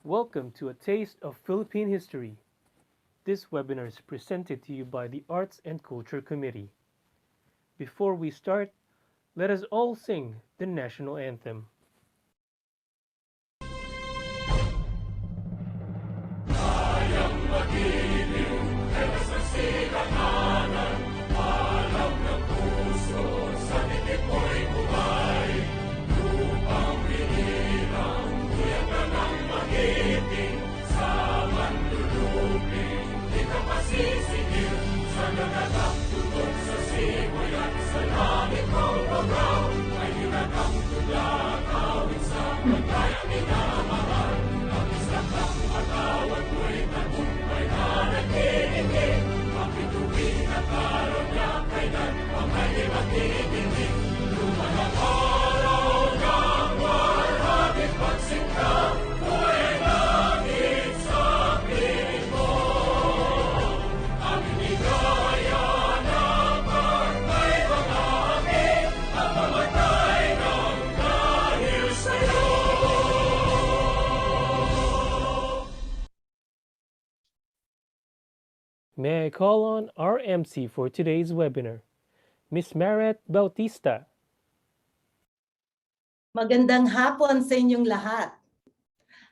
Welcome to A Taste of Philippine History. This webinar is presented to you by the Arts and Culture Committee. Before we start, let us all sing the national anthem. May I call on our MC for today's webinar, Miss Maret Bautista. Magandang hapon sa inyong lahat.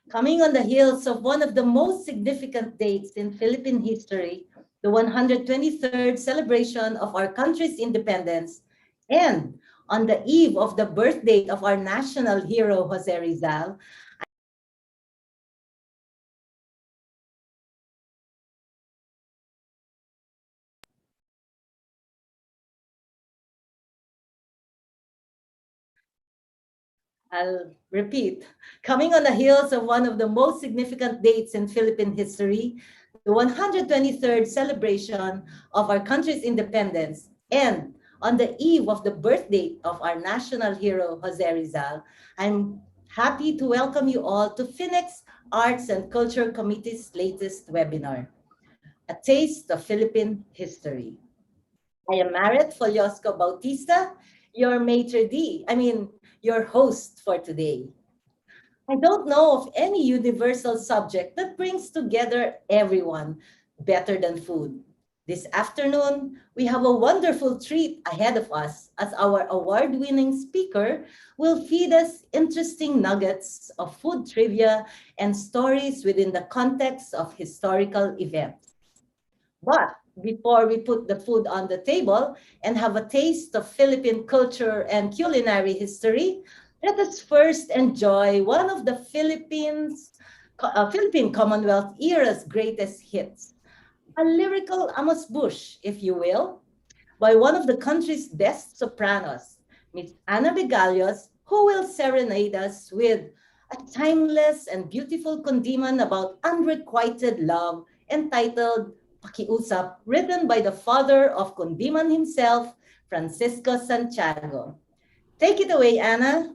Coming on the heels of one of the most significant dates in Philippine history, the 123rd celebration of our country's independence, and on the eve of the birthday of our national hero, Jose Rizal, I'll repeat. Coming on the heels of one of the most significant dates in Philippine history, the 123rd celebration of our country's independence, and on the eve of the birthday of our national hero, Jose Rizal, I'm happy to welcome you all to FINEX Arts and Culture Committee's latest webinar, A Taste of Philippine History. I am Maret Foliosco Bautista, your your host for today. I don't know of any universal subject that brings together everyone better than food. This afternoon, we have a wonderful treat ahead of us as our award-winning speaker will feed us interesting nuggets of food trivia and stories within the context of historical events. But before we put the food on the table and have a taste of Philippine culture and culinary history, let us first enjoy one of the Philippine Commonwealth era's greatest hits, a lyrical amuse-bouche, if you will, by one of the country's best sopranos, Miss Ana Begallos, who will serenade us with a timeless and beautiful condiment about unrequited love entitled Pakiusap, written by the father of Kundiman himself, Francisco Santiago. Take it away, Anna.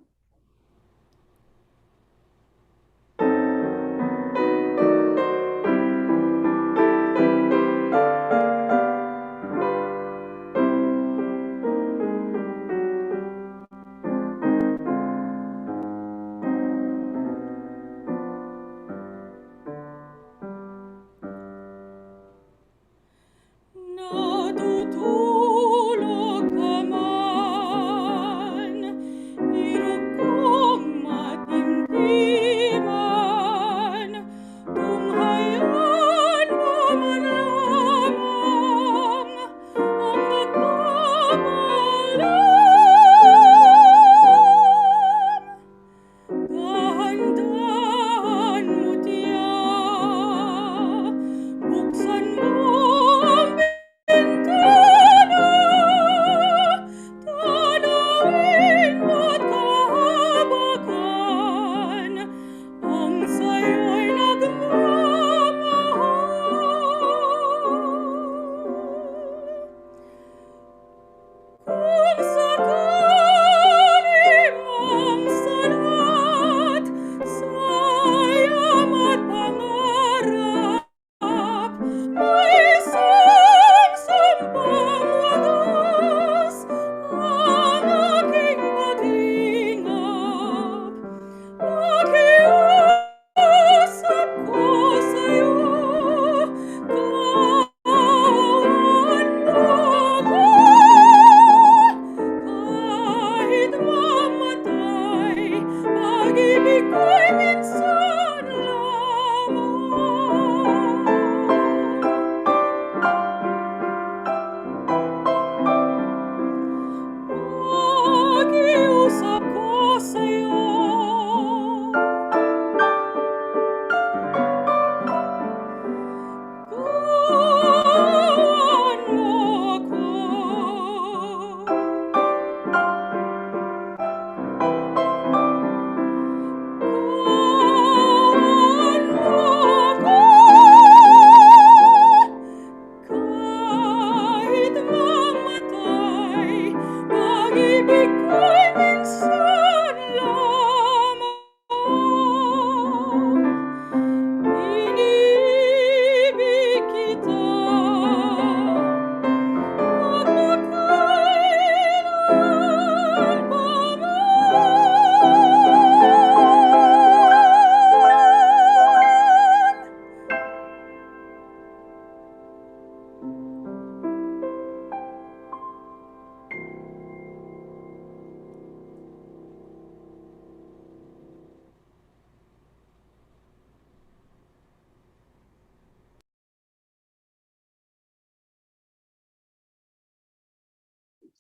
Natutulog ka man, irog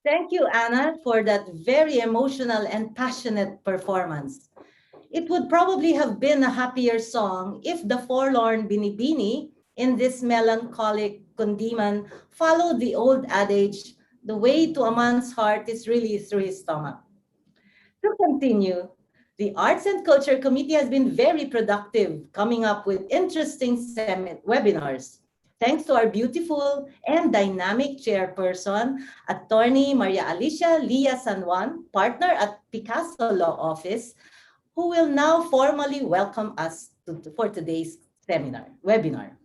Thank you, Anna, for that very emotional and passionate performance. It would probably have been a happier song if the forlorn Binibini in this melancholic condiman followed the old adage, the way to a man's heart is really through his stomach. To continue, the Arts and Culture Committee has been very productive, coming up with interesting webinars. Thanks to our beautiful and dynamic chairperson, Attorney Maria Alicia Lia San Juan, partner at Picasso Law Office, who will now formally welcome us for today's webinar.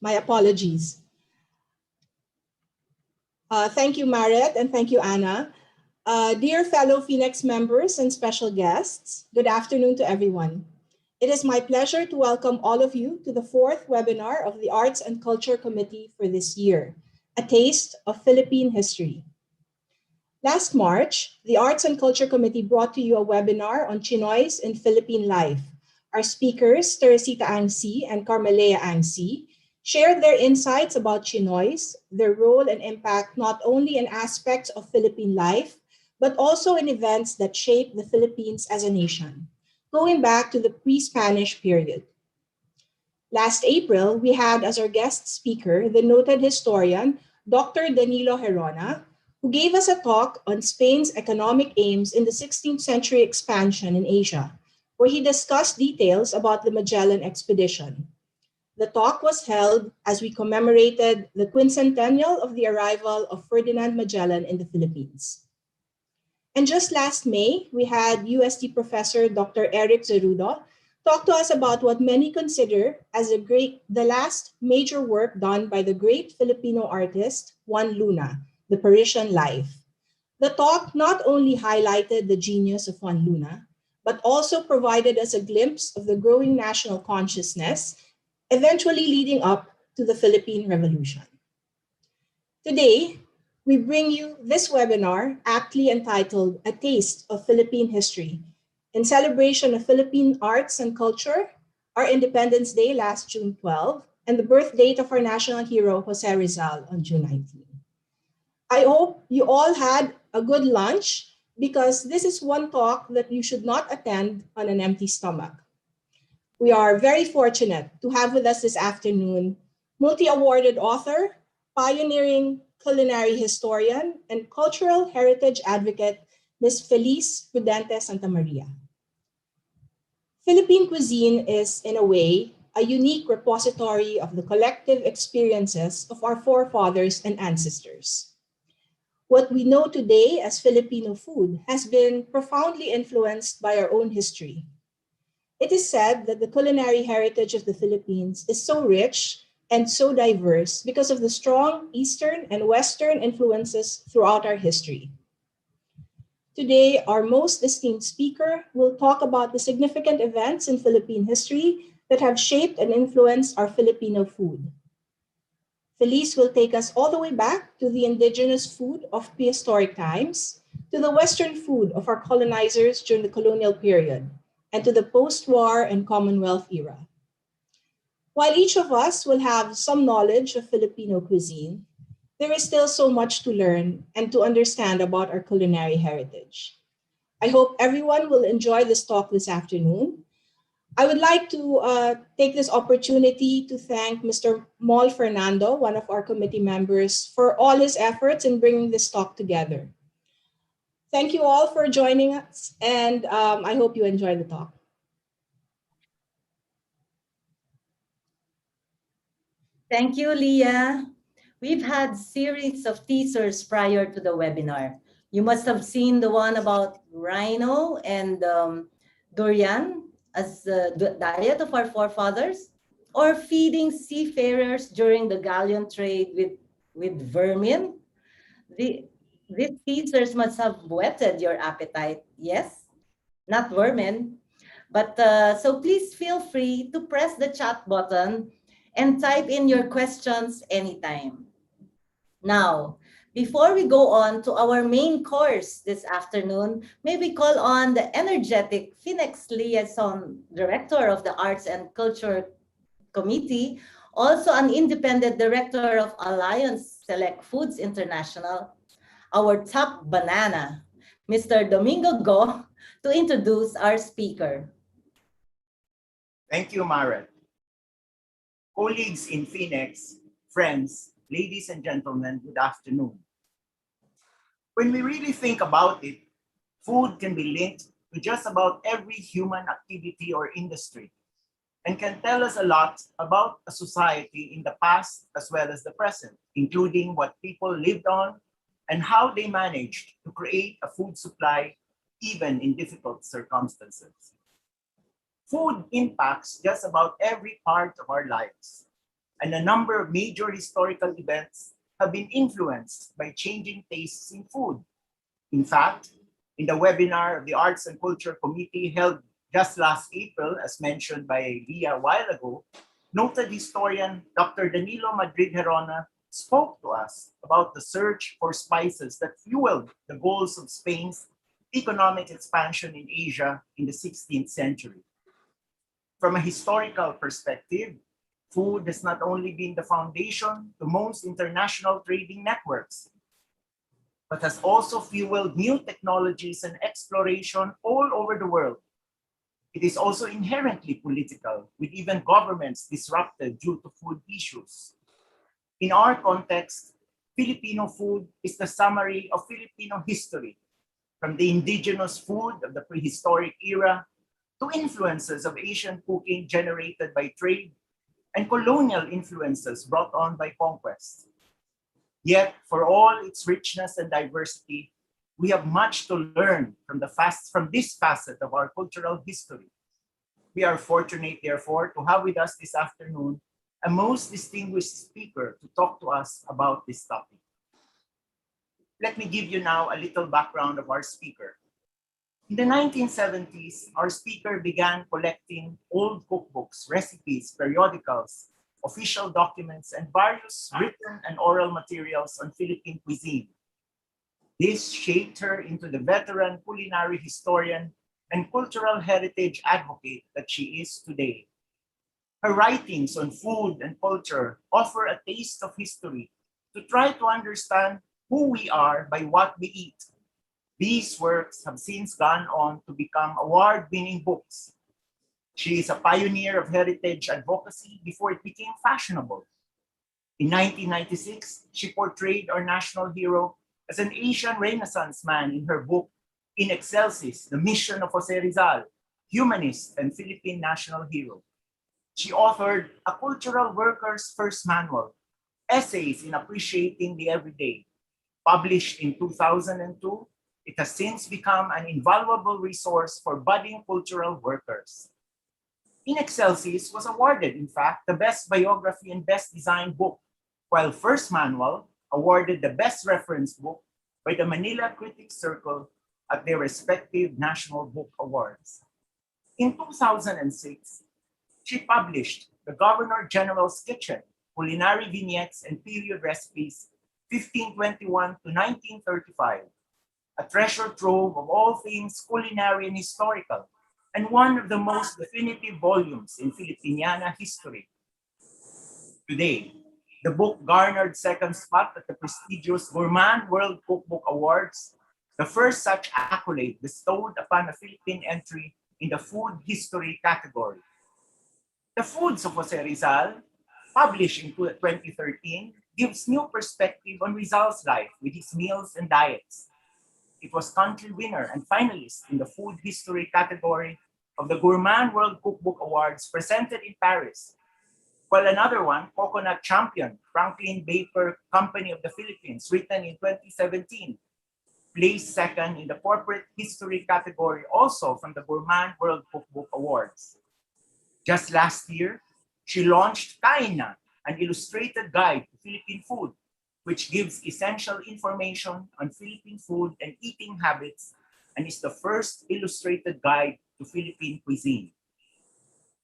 My apologies. Thank you, Maret, and thank you, Anna. Dear fellow FINEX members and special guests, good afternoon to everyone. It is my pleasure to welcome all of you to the fourth webinar of the Arts and Culture Committee for this year, A Taste of Philippine History. Last March, the Arts and Culture Committee brought to you a webinar on Chinoys in Philippine life. Our speakers, Teresita Angsi and Carmelea Angsi, shared their insights about Chinoys, their role and impact not only in aspects of Philippine life, but also in events that shaped the Philippines as a nation, going back to the pre-Spanish period. Last April, we had as our guest speaker the noted historian, Dr. Danilo Herona, who gave us a talk on Spain's economic aims in the 16th century expansion in Asia, where he discussed details about the Magellan expedition. The talk was held as we commemorated the quincentennial of the arrival of Ferdinand Magellan in the Philippines. And just last May, we had UST professor Dr. Eric Zerudo talk to us about what many consider as the last major work done by the great Filipino artist, Juan Luna, The Parisian Life. The talk not only highlighted the genius of Juan Luna, but also provided us a glimpse of the growing national consciousness, eventually leading up to the Philippine Revolution. Today, we bring you this webinar aptly entitled A Taste of Philippine History, in celebration of Philippine arts and culture, our Independence Day last June 12, and the birth date of our national hero, Jose Rizal, on June 19. I hope you all had a good lunch, because this is one talk that you should not attend on an empty stomach. We are very fortunate to have with us this afternoon multi-awarded author, pioneering culinary historian, and cultural heritage advocate, Ms. Feliz Prudente Santamaria. Philippine cuisine is, in a way, a unique repository of the collective experiences of our forefathers and ancestors. What we know today as Filipino food has been profoundly influenced by our own history. It is said that the culinary heritage of the Philippines is so rich and so diverse because of the strong Eastern and Western influences throughout our history. Today, our most esteemed speaker will talk about the significant events in Philippine history that have shaped and influenced our Filipino food. Feliz will take us all the way back to the indigenous food of prehistoric times, to the Western food of our colonizers during the colonial period, and to the post-war and Commonwealth era. While each of us will have some knowledge of Filipino cuisine, there is still so much to learn and to understand about our culinary heritage. I hope everyone will enjoy this talk this afternoon. I would like to take this opportunity to thank Mr. Mol Fernando, one of our committee members, for all his efforts in bringing this talk together. Thank you all for joining us, and I hope you enjoy the talk. Thank you, Leah. We've had series of teasers prior to the webinar. You must have seen the one about rhino and durian as the diet of our forefathers, or feeding seafarers during the Galleon Trade with vermin. These teasers must have whetted your appetite, yes? Not vermin. But so please feel free to press the chat button and type in your questions anytime. Now, before we go on to our main course this afternoon, may we call on the energetic FINEX Liaison Director of the Arts and Culture Committee, also an independent director of Alliance Select Foods International, our top banana, Mr. Domingo Go, to introduce our speaker. Thank you, Marat. Colleagues in FINEX, friends, ladies and gentlemen, good afternoon. When we really think about it, food can be linked to just about every human activity or industry and can tell us a lot about a society in the past as well as the present, including what people lived on and how they managed to create a food supply even in difficult circumstances. Food impacts just about every part of our lives, and a number of major historical events have been influenced by changing tastes in food. In fact, in the webinar of the Arts and Culture Committee held just last April, as mentioned by Leah a while ago, noted historian Dr. Danilo Madrid Herona spoke to us about the search for spices that fueled the goals of Spain's economic expansion in Asia in the 16th century. From a historical perspective, food has not only been the foundation to most international trading networks, but has also fueled new technologies and exploration all over the world. It is also inherently political, with even governments disrupted due to food issues. In our context, Filipino food is the summary of Filipino history, from the indigenous food of the prehistoric era to influences of Asian cooking generated by trade and colonial influences brought on by conquest. Yet, for all its richness and diversity, we have much to learn from this facet of our cultural history. We are fortunate, therefore, to have with us this afternoon a most distinguished speaker to talk to us about this topic. Let me give you now a little background of our speaker. In the 1970s, our speaker began collecting old cookbooks, recipes, periodicals, official documents, and various written and oral materials on Philippine cuisine. This shaped her into the veteran culinary historian and cultural heritage advocate that she is today. Her writings on food and culture offer a taste of history to try to understand who we are by what we eat. These works have since gone on to become award-winning books. She is a pioneer of heritage advocacy before it became fashionable. In 1996, she portrayed our national hero as an Asian Renaissance man in her book, In Excelsis, The Mission of Jose Rizal, Humanist and Philippine National Hero. She authored A Cultural Worker's First Manual, Essays in Appreciating the Everyday. Published in 2002, it has since become an invaluable resource for budding cultural workers. In Excelsis was awarded, in fact, the Best Biography and Best Design Book, while First Manual awarded the Best Reference Book by the Manila Critics Circle at their respective National Book Awards. In 2006, she published The Governor General's Kitchen, Culinary Vignettes and Period Recipes, 1521 to 1935, a treasure trove of all things culinary and historical, and one of the most definitive volumes in Filipiniana history. Today, the book garnered second spot at the prestigious Gourmand World Cookbook Awards, the first such accolade bestowed upon a Philippine entry in the food history category. The Foods of Jose Rizal, published in 2013, gives new perspective on Rizal's life with his meals and diets. It was country winner and finalist in the food history category of the Gourmand World Cookbook Awards presented in Paris, while another one, Coconut Champion, Franklin Baker Company of the Philippines, written in 2017, placed second in the corporate history category also from the Gourmand World Cookbook Awards. Just last year, she launched Kain Na, an illustrated guide to Philippine food, which gives essential information on Philippine food and eating habits and is the first illustrated guide to Philippine cuisine.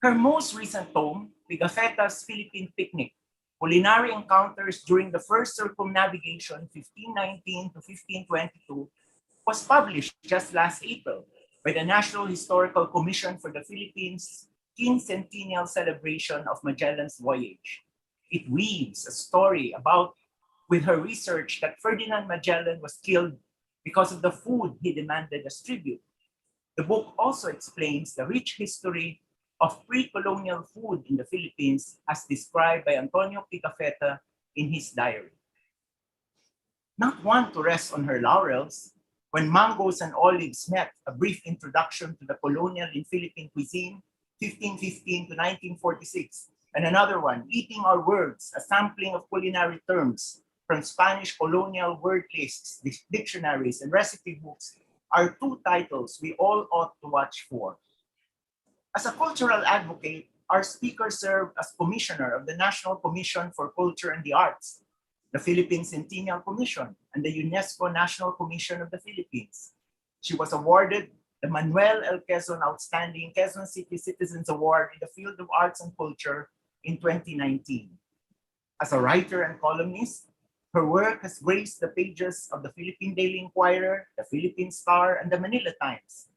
Her most recent tome, Pigofeta's Philippine Picnic, Culinary Encounters During the First Circumnavigation 1519 to 1522, was published just last April by the National Historical Commission for the Philippines' quincentennial celebration of Magellan's voyage. It weaves a story about, with her research, that Ferdinand Magellan was killed because of the food he demanded as tribute. The book also explains the rich history of pre-colonial food in the Philippines as described by Antonio Pigofeta in his diary. Not one to rest on her laurels, When Mangoes and Olives Met, a brief introduction to the colonial in Philippine cuisine, 1515 to 1946, and another one, Eating Our Words, a sampling of culinary terms from Spanish colonial word lists, dictionaries, and recipe books, are two titles we all ought to watch for. As a cultural advocate, our speaker served as commissioner of the National Commission for Culture and the Arts, the Philippine Centennial Commission, and the UNESCO National Commission of the Philippines. She was awarded the Manuel L. Quezon Outstanding Quezon City Citizens Award in the field of arts and culture in 2019. As a writer and columnist, her work has graced the pages of the Philippine Daily Inquirer, the Philippine Star, and the Manila Times.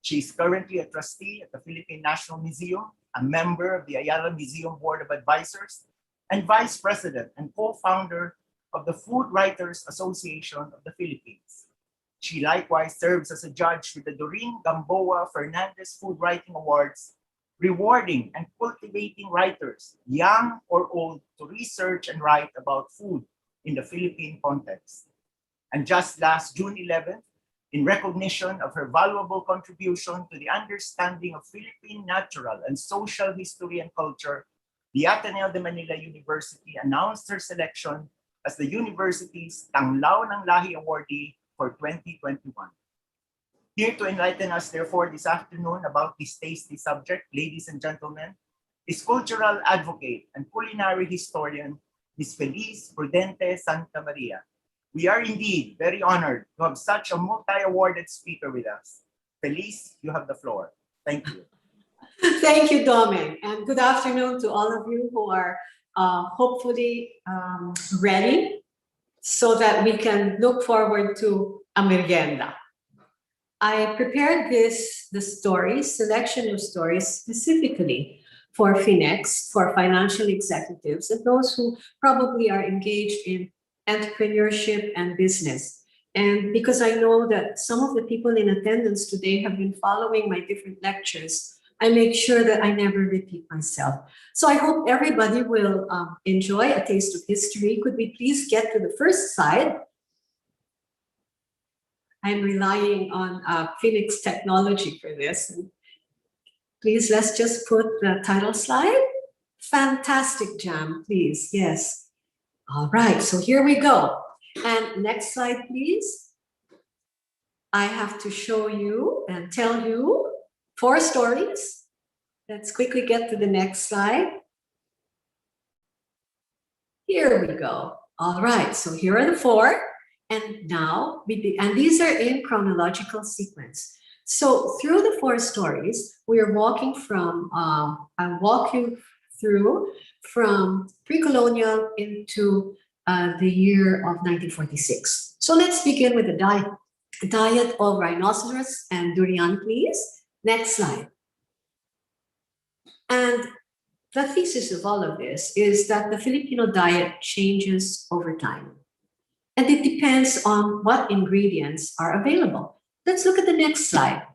She is currently a trustee at the Philippine National Museum, a member of the Ayala Museum Board of Advisors, and vice president and co-founder of the Food Writers Association of the Philippines. She likewise serves as a judge with the Durian Gamboa Fernandez Food Writing Awards, rewarding and cultivating writers, young or old, to research and write about food in the Philippine context. And just last June 11th, in recognition of her valuable contribution to the understanding of Philippine natural and social history and culture, the Ateneo de Manila University announced her selection as the university's Tanglaw ng Lahi Awardee for 2021. Here to enlighten us, therefore, this afternoon about this tasty subject, ladies and gentlemen, is cultural advocate and culinary historian, Ms. Feliz Prudente Santa Maria. We are indeed very honored to have such a multi-awarded speaker with us. Feliz, you have the floor. Thank you. Thank you, Domen, and good afternoon to all of you who are hopefully ready so that we can look forward to a merienda. I prepared the stories, selection of stories specifically for FINEX, for financial executives, and those who probably are engaged in entrepreneurship and business. And because I know that some of the people in attendance today have been following my different lectures, I make sure that I never repeat myself. So I hope everybody will enjoy a taste of history. Could we please get to the first slide? I'm relying on FINEX technology for this. Please, let's just put the title slide. Fantastic, Jam, please, yes. All right, so here we go. And next slide, please. I have to show you and tell you 4 stories. Let's quickly get to the next slide. Here we go. All right, so here are the 4. And now, and these are in chronological sequence. So through the 4 stories, we are walking from, I'll walk you through from pre-colonial into the year of 1946. So let's begin with the diet of rhinoceros and durian, please. Next slide. And the thesis of all of this is that the Filipino diet changes over time. And it depends on what ingredients are available. Let's look at the next slide.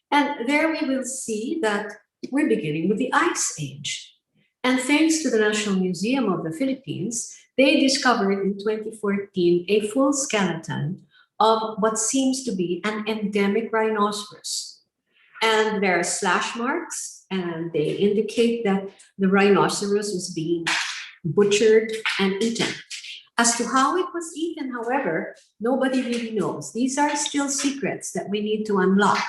And there we will see that we're beginning with the Ice Age. And thanks to the National Museum of the Philippines, they discovered in 2014 a full skeleton of what seems to be an endemic rhinoceros. And there are slash marks, and they indicate that the rhinoceros was being butchered and eaten. As to how it was eaten, however, nobody really knows. These are still secrets that we need to unlock.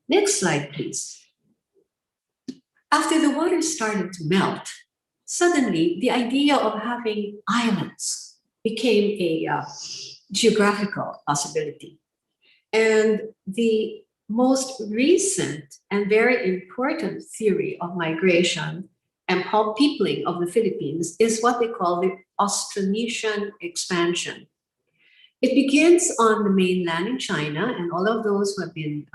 Next slide, please. After the water started to melt, suddenly the idea of having islands became a geographical possibility. And the most recent and very important theory of migration and peopling of the Philippines is what they call the Austronesian expansion. It begins on the mainland in China, and all of those who have been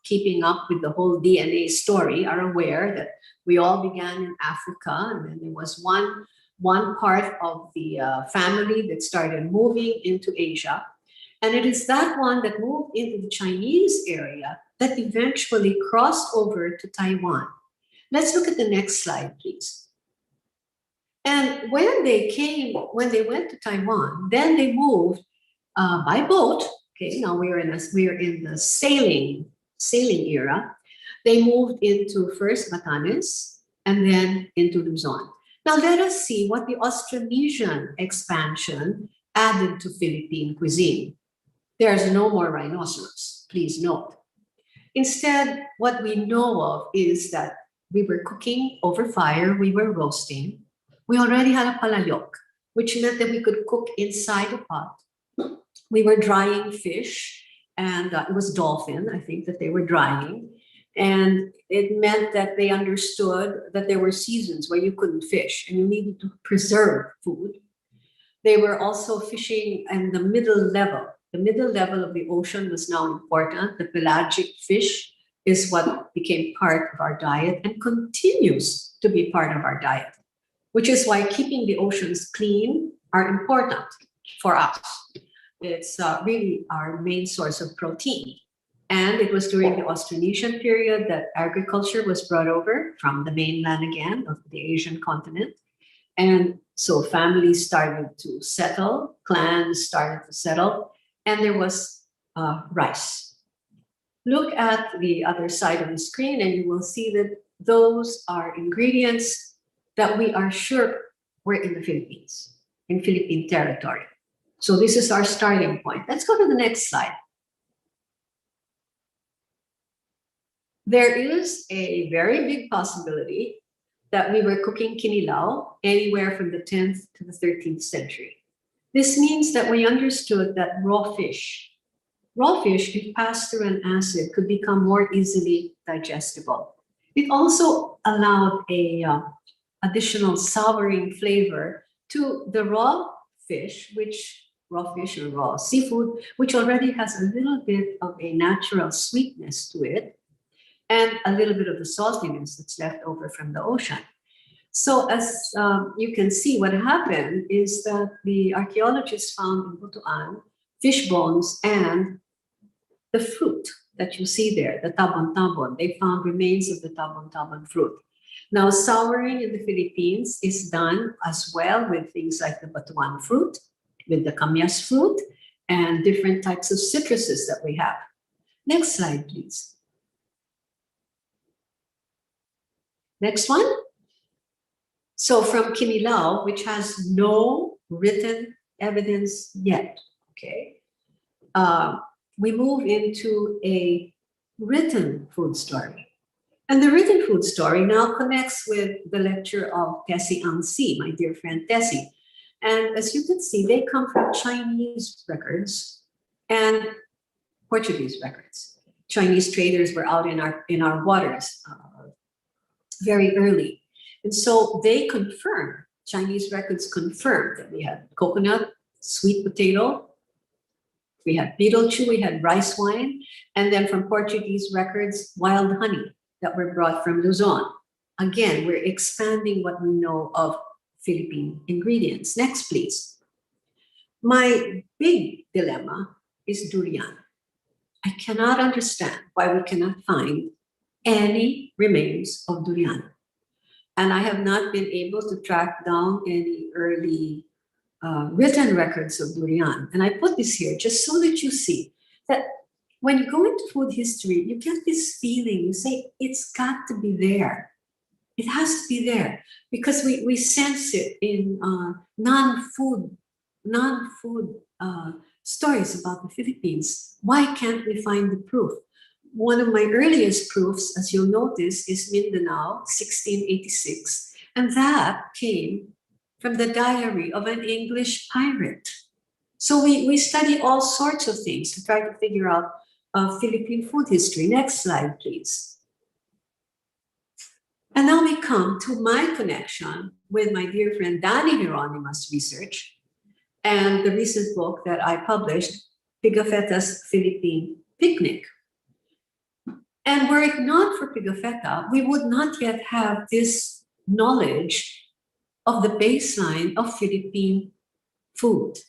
keeping up with the whole DNA story are aware that we all began in Africa, and then there was one part of the family that started moving into Asia. And it is that one that moved into the Chinese area that eventually crossed over to Taiwan. Let's look at the next slide, please. And when they went to Taiwan, then they moved by boat. Okay, now we're in the sailing era. They moved into first Batanes and then into Luzon. Now let us see what the Austronesian expansion added to Philippine cuisine. There's no more rhinoceros, please note. Instead, what we know of is that we were cooking over fire, we were roasting. We already had a palayok, which meant that we could cook inside a pot. We were drying fish, and it was dolphin, I think, that they were drying. And it meant that they understood that there were seasons where you couldn't fish and you needed to preserve food. They were also fishing in the middle level. The middle level of the ocean was now important. The pelagic fish is what became part of our diet and continues to be part of our diet, which is why keeping the oceans clean are important for us. It's really our main source of protein. And it was during the Austronesian period that agriculture was brought over from the mainland again of the Asian continent. And so families started to settle, clans started to settle, and there was rice. Look at the other side of the screen and you will see that those are ingredients that we are sure were in the Philippines, in Philippine territory. So this is our starting point. Let's go to the next slide. There is a very big possibility that we were cooking kinilaw anywhere from the 10th to the 13th century. This means that we understood that raw fish, if passed through an acid, could become more easily digestible. It also allowed a additional souring flavor to the raw fish or raw seafood, which already has a little bit of a natural sweetness to it, and a little bit of the saltiness that's left over from the ocean. So as you can see, what happened is that the archaeologists found in Butuan fish bones and the fruit that you see there, the tabon-tabon. They found remains of the tabon-tabon fruit. Now, souring in the Philippines is done as well with things like the batuan fruit, with the kamyas fruit, and different types of citruses that we have. Next slide, please. Next one. So from kinilaw, which has no written evidence yet, okay, we move into a written food story. And the written food story now connects with the lecture of Tessie Angsi, my dear friend Tessie. And as you can see, they come from Chinese records and Portuguese records. Chinese traders were out in our waters very early. And so they confirmed, Chinese records confirmed that we had coconut, sweet potato, we had betel chew, we had rice wine, and then from Portuguese records, wild honey that were brought from Luzon. Again, we're expanding what we know of Philippine ingredients. Next, please. My big dilemma is durian. I cannot understand why we cannot find any remains of durian. And I have not been able to track down any early written records of durian. And I put this here just so that you see that when you go into food history, you get this feeling, you say, it's got to be there. It has to be there because we sense it in non-food stories about the Philippines. Why can't we find the proof? One of my earliest proofs, as you'll notice, is Mindanao, 1686. And that came from the diary of an English pirate. So we study all sorts of things to try to figure out of Philippine food history. Next slide, please. And now we come to my connection with my dear friend Danny Hieronymus' research and the recent book that I published, Pigofeta's Philippine Picnic. And were it not for Pigofeta, we would not yet have this knowledge of the baseline of Philippine food.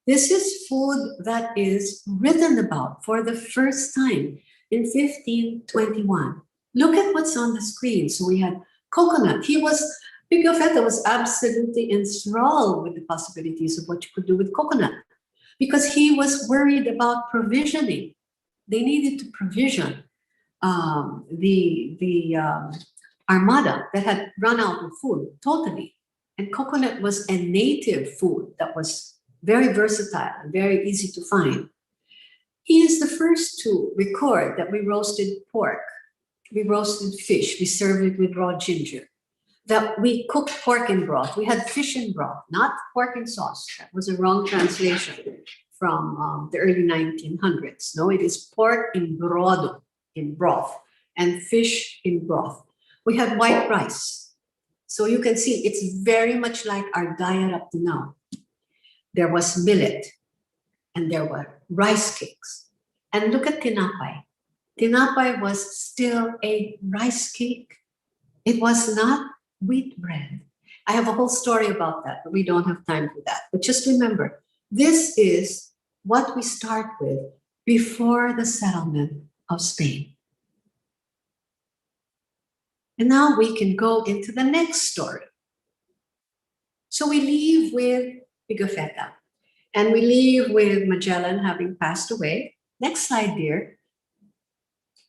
This is food that is written about for the first time in 1521. Look at what's on the screen. So we had coconut. Pigofeta was absolutely enthralled with the possibilities of what you could do with coconut because he was worried about provisioning. They needed to provision the armada that had run out of food totally. And coconut was a native food that was very versatile and very easy to find. He is the first to record that we roasted pork, we roasted fish, we served it with raw ginger, that we cooked pork in broth. We had fish in broth, not pork in sauce. That was a wrong translation from the early 1900s. No, it is pork in brodo, in broth, and fish in broth. We had white rice. So you can see it's very much like our diet up to now. There was millet, and there were rice cakes. And look at tinapay. Tinapay was still a rice cake. It was not wheat bread. I have a whole story about that, but we don't have time for that. But just remember, this is what we start with before the settlement of Spain. And now we can go into the next story. So we leave with Pigofetta, and we leave with Magellan having passed away. Next slide, dear.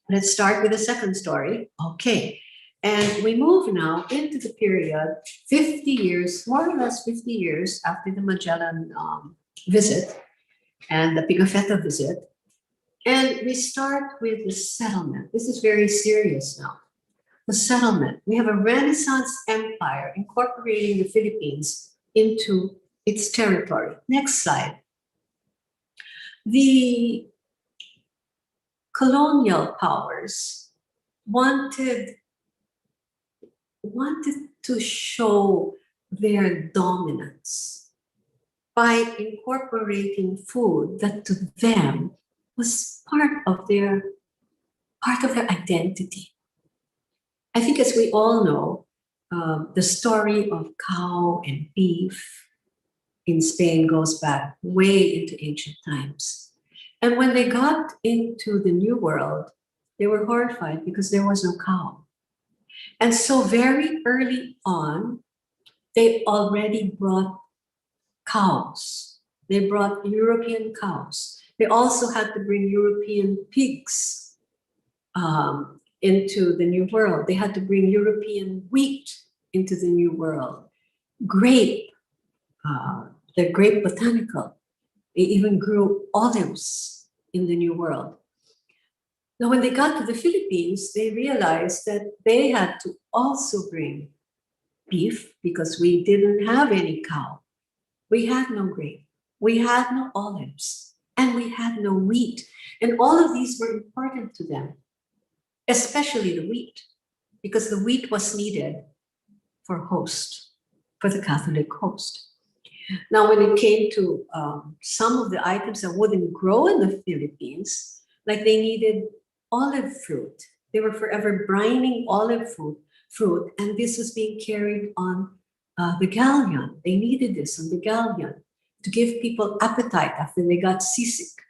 Let's start with the second story. Okay. And we move now into the period 50 years, more or less 50 years after the Magellan visit and the Pigofetta visit. And we start with the settlement. This is very serious now. The settlement. We have a Renaissance empire incorporating the Philippines into its territory. Next slide. The colonial powers wanted to show their dominance by incorporating food that to them was part of their identity. I think, as we all know, the story of cow and beef in Spain goes back way into ancient times. And when they got into the New World, they were horrified because there was no cow. And so very early on, they already brought cows. They brought European cows. They also had to bring European pigs into the New World. They had to bring European wheat into the New World. Grape, the grape botanical. They even grew olives in the New World. Now, when they got to the Philippines, they realized that they had to also bring beef because we didn't have any cow. We had no grape. We had no olives. And we had no wheat. And all of these were important to them, especially the wheat, because the wheat was needed for the Catholic host. Now, when it came to some of the items that wouldn't grow in the Philippines, like they needed olive fruit. They were forever brining olive fruit, and this was being carried on the galleon. They needed this on the galleon to give people appetite after they got seasick.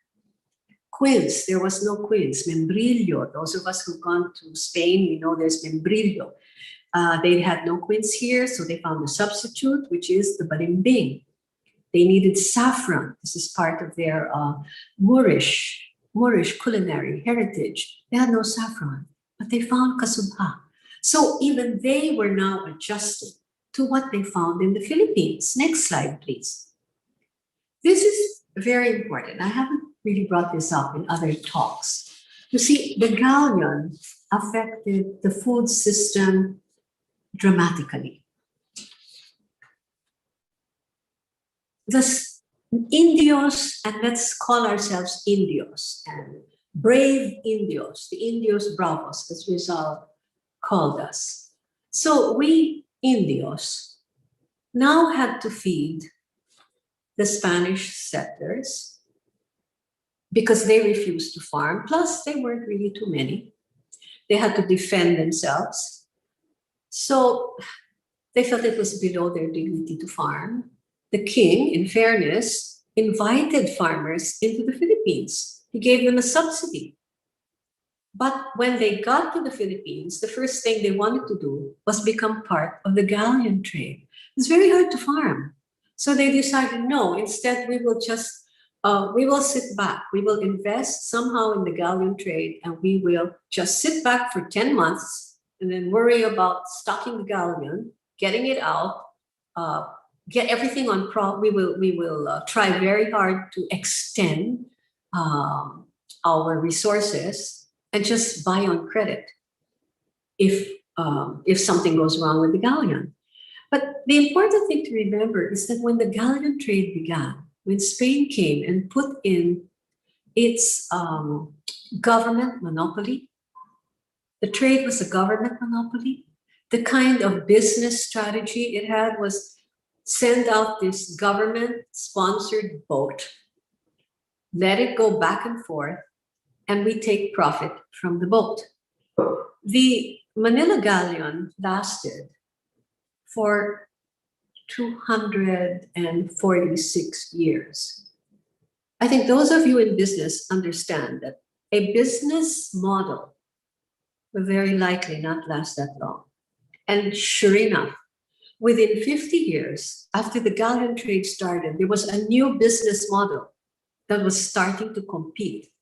Quince, there was no quince. Membrillo, those of us who've gone to Spain, we know there's membrillo. They had no quince here, so they found a substitute, which is the balimbing. They needed saffron. This is part of their Moorish culinary heritage. They had no saffron, but they found kasubha. So even they were now adjusting to what they found in the Philippines. Next slide, please. This is very important. I haven't really brought this up in other talks. You see, the galleon affected the food system dramatically. Indios, and let's call ourselves Indios, and brave Indios, the Indios Bravos, as Rizal called us. So we Indios now had to feed the Spanish settlers because they refused to farm, plus they weren't really too many. They had to defend themselves. So they felt it was below their dignity to farm. The king, in fairness, invited farmers into the Philippines. He gave them a subsidy. But when they got to the Philippines, the first thing they wanted to do was become part of the galleon trade. It's very hard to farm. So they decided, no, instead we will sit back. We will invest somehow in the galleon trade, and we will just sit back for 10 months and then worry about stocking the galleon, getting it out, get everything on we will try very hard to extend our resources and just buy on credit if something goes wrong with the galleon. But the important thing to remember is that when the galleon trade began, when Spain came and put in its government monopoly, the trade was a government monopoly. The kind of business strategy it had was send out this government-sponsored boat, let it go back and forth, and we take profit from the boat. The Manila Galleon lasted for 246 years. I think those of you in business understand that a business model will very likely not last that long. And sure enough, within 50 years after the galleon trade started, there was a new business model that was starting to compete.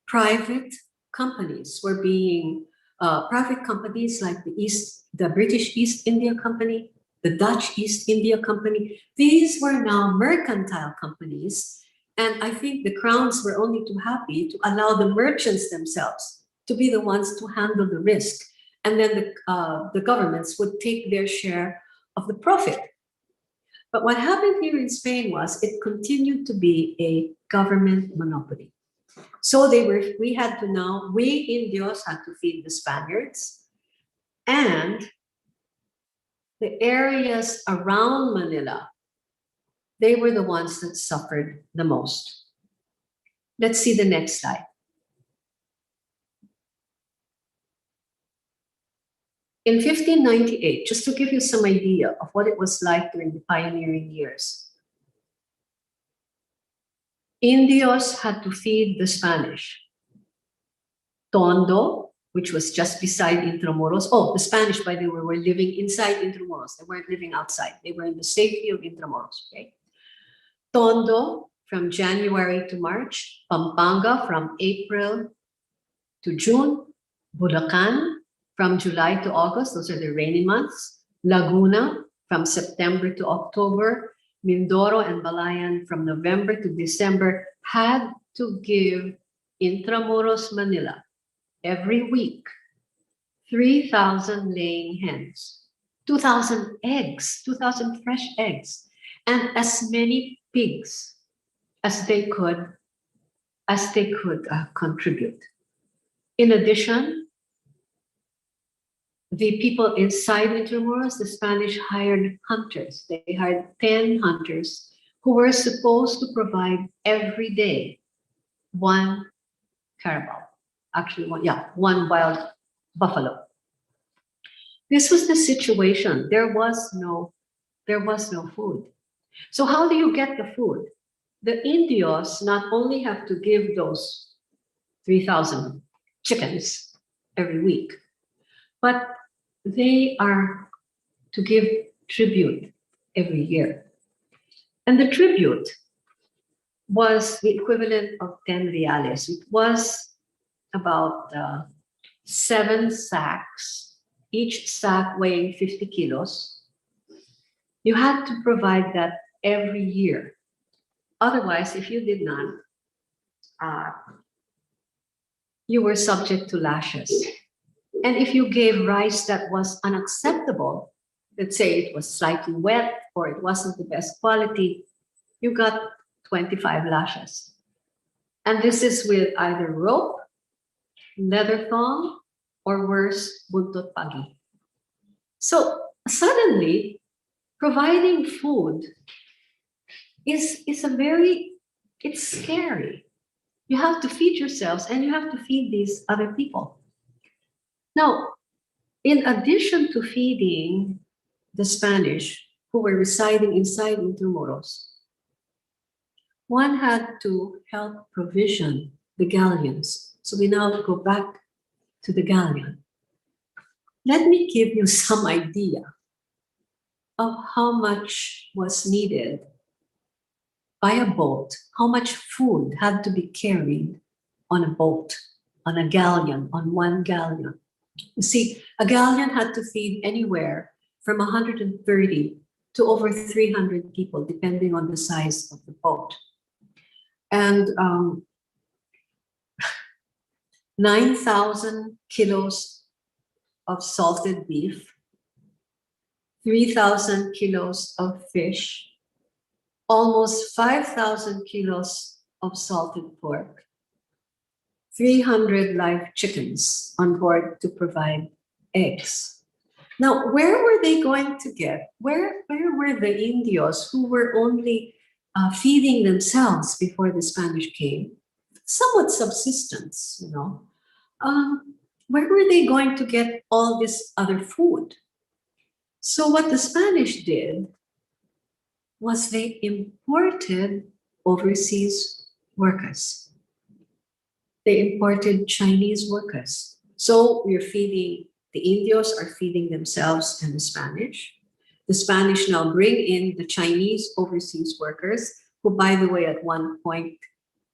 Private companies were being, private companies like the British East India Company, the Dutch East India Company, these were now mercantile companies. And I think the crowns were only too happy to allow the merchants themselves to be the ones to handle the risk. And then the governments would take their share of the profit. But what happened here in Spain was it continued to be a government monopoly. So we Indios had to feed the Spaniards, and the areas around Manila, they were the ones that suffered the most. Let's see the next slide. In 1598, just to give you some idea of what it was like during the pioneering years, Indios had to feed the Spanish. Tondo, which was just beside Intramuros. Oh, the Spanish, by the way, were living inside Intramuros. They weren't living outside. They were in the safety of Intramuros, okay? Tondo from January to March, Pampanga from April to June, Bulacan from July to August, those are the rainy months, Laguna from September to October, Mindoro and Balayan from November to December had to give Intramuros, Manila, every week, 3,000 laying hens, 2,000 eggs, 2,000 fresh eggs, and as many pigs as they could contribute. In addition, the people inside Intramuros, the Spanish hired hunters. They hired 10 hunters who were supposed to provide every day one carabao. Actually, one wild buffalo. This was the situation. There was no food. So how do you get the food? The Indios not only have to give those 3,000 chickens every week, but they are to give tribute every year. And the tribute was the equivalent of 10 reales. It was about 7 sacks, each sack weighing 50 kilos. You had to provide that every year. Otherwise, if you did not, you were subject to lashes. And if you gave rice that was unacceptable, let's say it was slightly wet or it wasn't the best quality, you got 25 lashes. And this is with either rope, leather thong, or worse, buntot pagi. So suddenly, providing food is it's scary. You have to feed yourselves and you have to feed these other people. Now, in addition to feeding the Spanish who were residing inside Intramuros, one had to help provision the galleons. So we now go back to the galleon. Let me give you some idea of how much was needed by a boat, how much food had to be carried on a boat, on a galleon, on one galleon. You see, a galleon had to feed anywhere from 130 to over 300 people, depending on the size of the boat. And 9,000 kilos of salted beef, 3,000 kilos of fish, almost 5,000 kilos of salted pork, 300 live chickens on board to provide eggs. Now, where were they going to get? Where were the Indios who were only feeding themselves before the Spanish came? Somewhat subsistence, you know. Where were they going to get all this other food? So what the Spanish did was they imported overseas workers. They imported Chinese workers. So we're feeding, the Indios are feeding themselves and the Spanish. The Spanish now bring in the Chinese overseas workers, who, by the way, at one point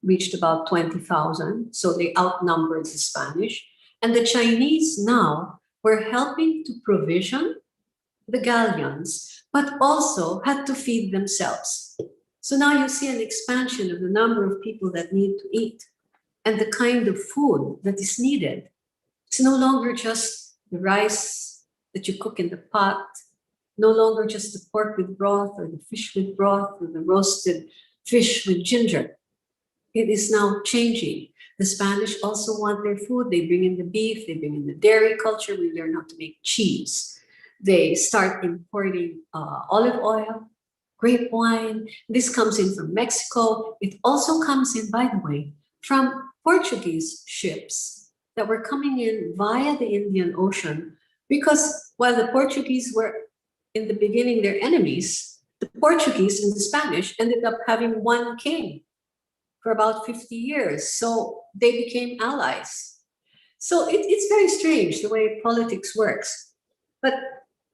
reached about 20,000. So they outnumbered the Spanish. And the Chinese now were helping to provision the galleons, but also had to feed themselves. So now you see an expansion of the number of people that need to eat and the kind of food that is needed. It's no longer just the rice that you cook in the pot, no longer just the pork with broth or the fish with broth or the roasted fish with ginger. It is now changing. The Spanish also want their food. They bring in the beef, they bring in the dairy culture. We learn how to make cheese. They start importing olive oil, grape wine. This comes in from Mexico. It also comes in, by the way, from Portuguese ships that were coming in via the Indian Ocean, because while the Portuguese were in the beginning their enemies, the Portuguese and the Spanish ended up having one king for about 50 years. So they became allies. So it's very strange the way politics works. But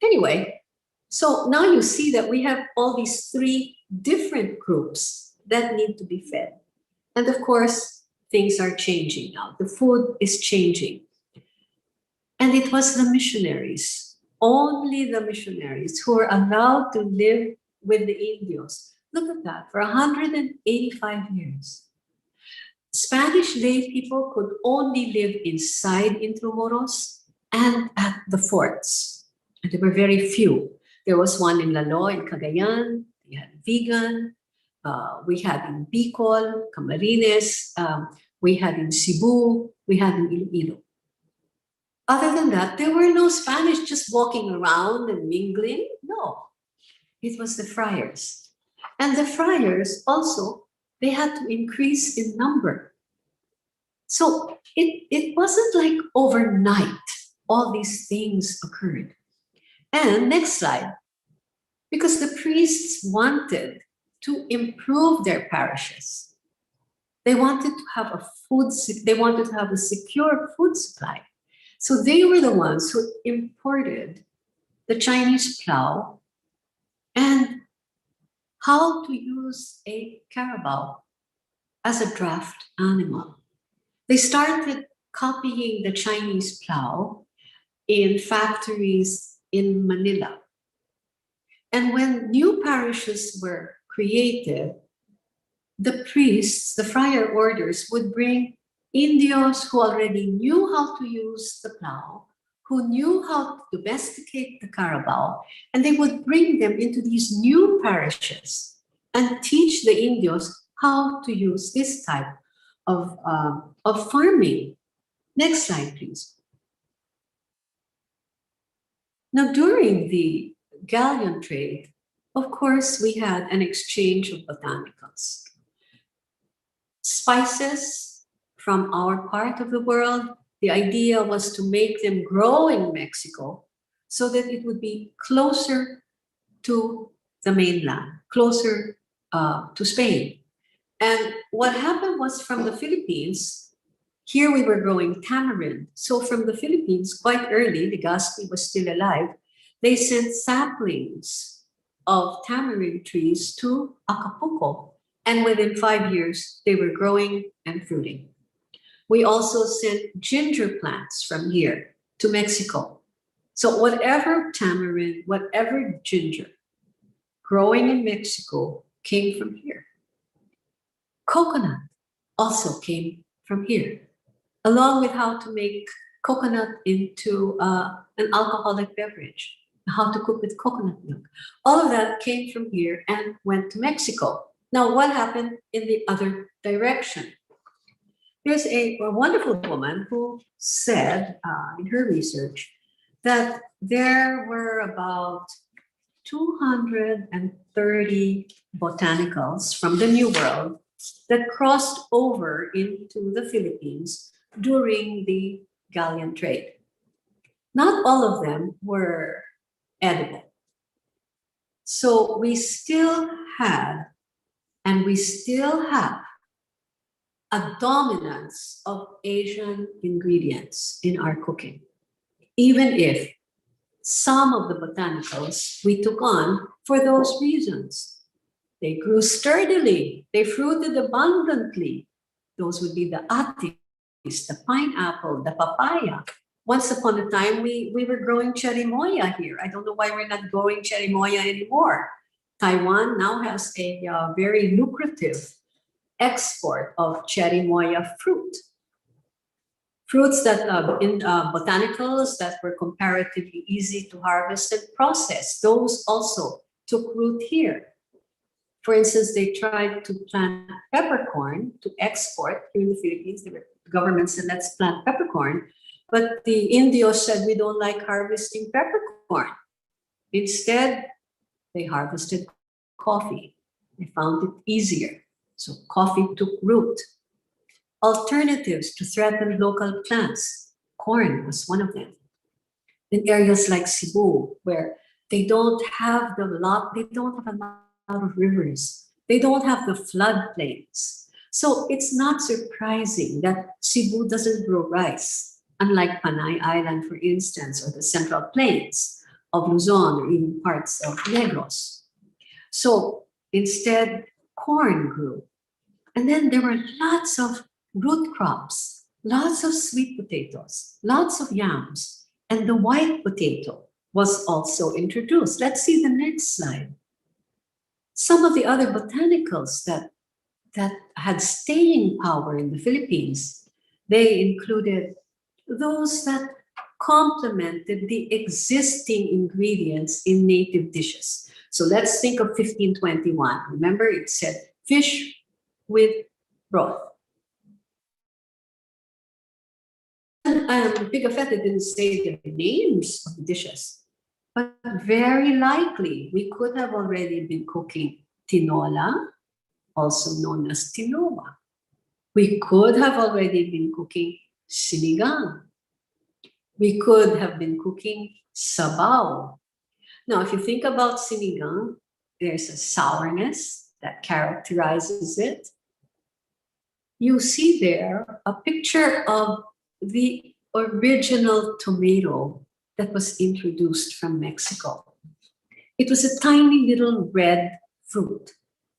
anyway, so now you see that we have all these three different groups that need to be fed. And of course, things are changing now. The food is changing. And it was the missionaries, only the missionaries, who were allowed to live with the Indios. Look at that, for 185 years. Spanish lay people could only live inside Intramuros and at the forts. And there were very few. There was one in Lalo, in Cagayan, we had Vigan, we had in Bicol, Camarines, we had in Cebu, we had in Iloilo. Other than that, there were no Spanish just walking around and mingling. No, it was the friars. And the friars also, they had to increase in number. So it wasn't like overnight all these things occurred. And next slide, because the priests wanted to improve their parishes. They wanted to have a secure food supply. So they were the ones who imported the Chinese plow and how to use a carabao as a draft animal. They started copying the Chinese plow in factories in Manila. And when new parishes were created, the priests, the friar orders, would bring Indios who already knew how to use the plow, who knew how to domesticate the carabao, and they would bring them into these new parishes and teach the Indios how to use this type of farming. Next slide, please. Now, during the Galleon Trade, of course, we had an exchange of botanicals. Spices from our part of the world, the idea was to make them grow in Mexico so that it would be closer to the mainland, closer to Spain. And what happened was from the Philippines, here we were growing tamarind. So from the Philippines, quite early, Legazpi was still alive, they sent saplings of tamarind trees to Acapulco. And within 5 years, they were growing and fruiting. We also sent ginger plants from here to Mexico. So whatever tamarind, whatever ginger growing in Mexico came from here. Coconut also came from here, along with how to make coconut into an alcoholic beverage, how to cook with coconut milk. All of that came from here and went to Mexico. Now, what happened in the other direction? There's a wonderful woman who said in her research that there were about 230 botanicals from the New World that crossed over into the Philippines during the Galleon Trade. Not all of them were edible. So we still had, and we still have, a dominance of Asian ingredients in our cooking, even if some of the botanicals we took on for those reasons. They grew sturdily, they fruited abundantly. Those would be the atis, the pineapple, the papaya. Once upon a time, we were growing cherimoya here. I don't know why we're not growing cherimoya anymore. Taiwan now has a very lucrative export of cherimoya fruit. Fruits that in botanicals that were comparatively easy to harvest and process. Those also took root here. For instance, they tried to plant peppercorn to export here in the Philippines. The government said, let's plant peppercorn. But the Indios said, we don't like harvesting peppercorn. Instead, they harvested coffee. They found it easier. So coffee took root. Alternatives to threatened local plants. Corn was one of them. In areas like Cebu, where they don't have a lot of rivers. They don't have the floodplains. So it's not surprising that Cebu doesn't grow rice, unlike Panay Island, for instance, or the Central Plains of Luzon, or even parts of Negros. So instead, corn grew. And then there were lots of root crops, lots of sweet potatoes, lots of yams, and the white potato was also introduced. Let's see the next slide. Some of the other botanicals that had staying power in the Philippines, they included those that complemented the existing ingredients in native dishes. So let's think of 1521. Remember, it said fish with broth. And Pigofeta didn't say the names of the dishes, but very likely we could have already been cooking tinola, also known as tinola. We could have already been cooking sinigang. We could have been cooking sabaw. Now, if you think about sinigang, there's a sourness that characterizes it. You see there a picture of the original tomato that was introduced from Mexico. It was a tiny little red fruit,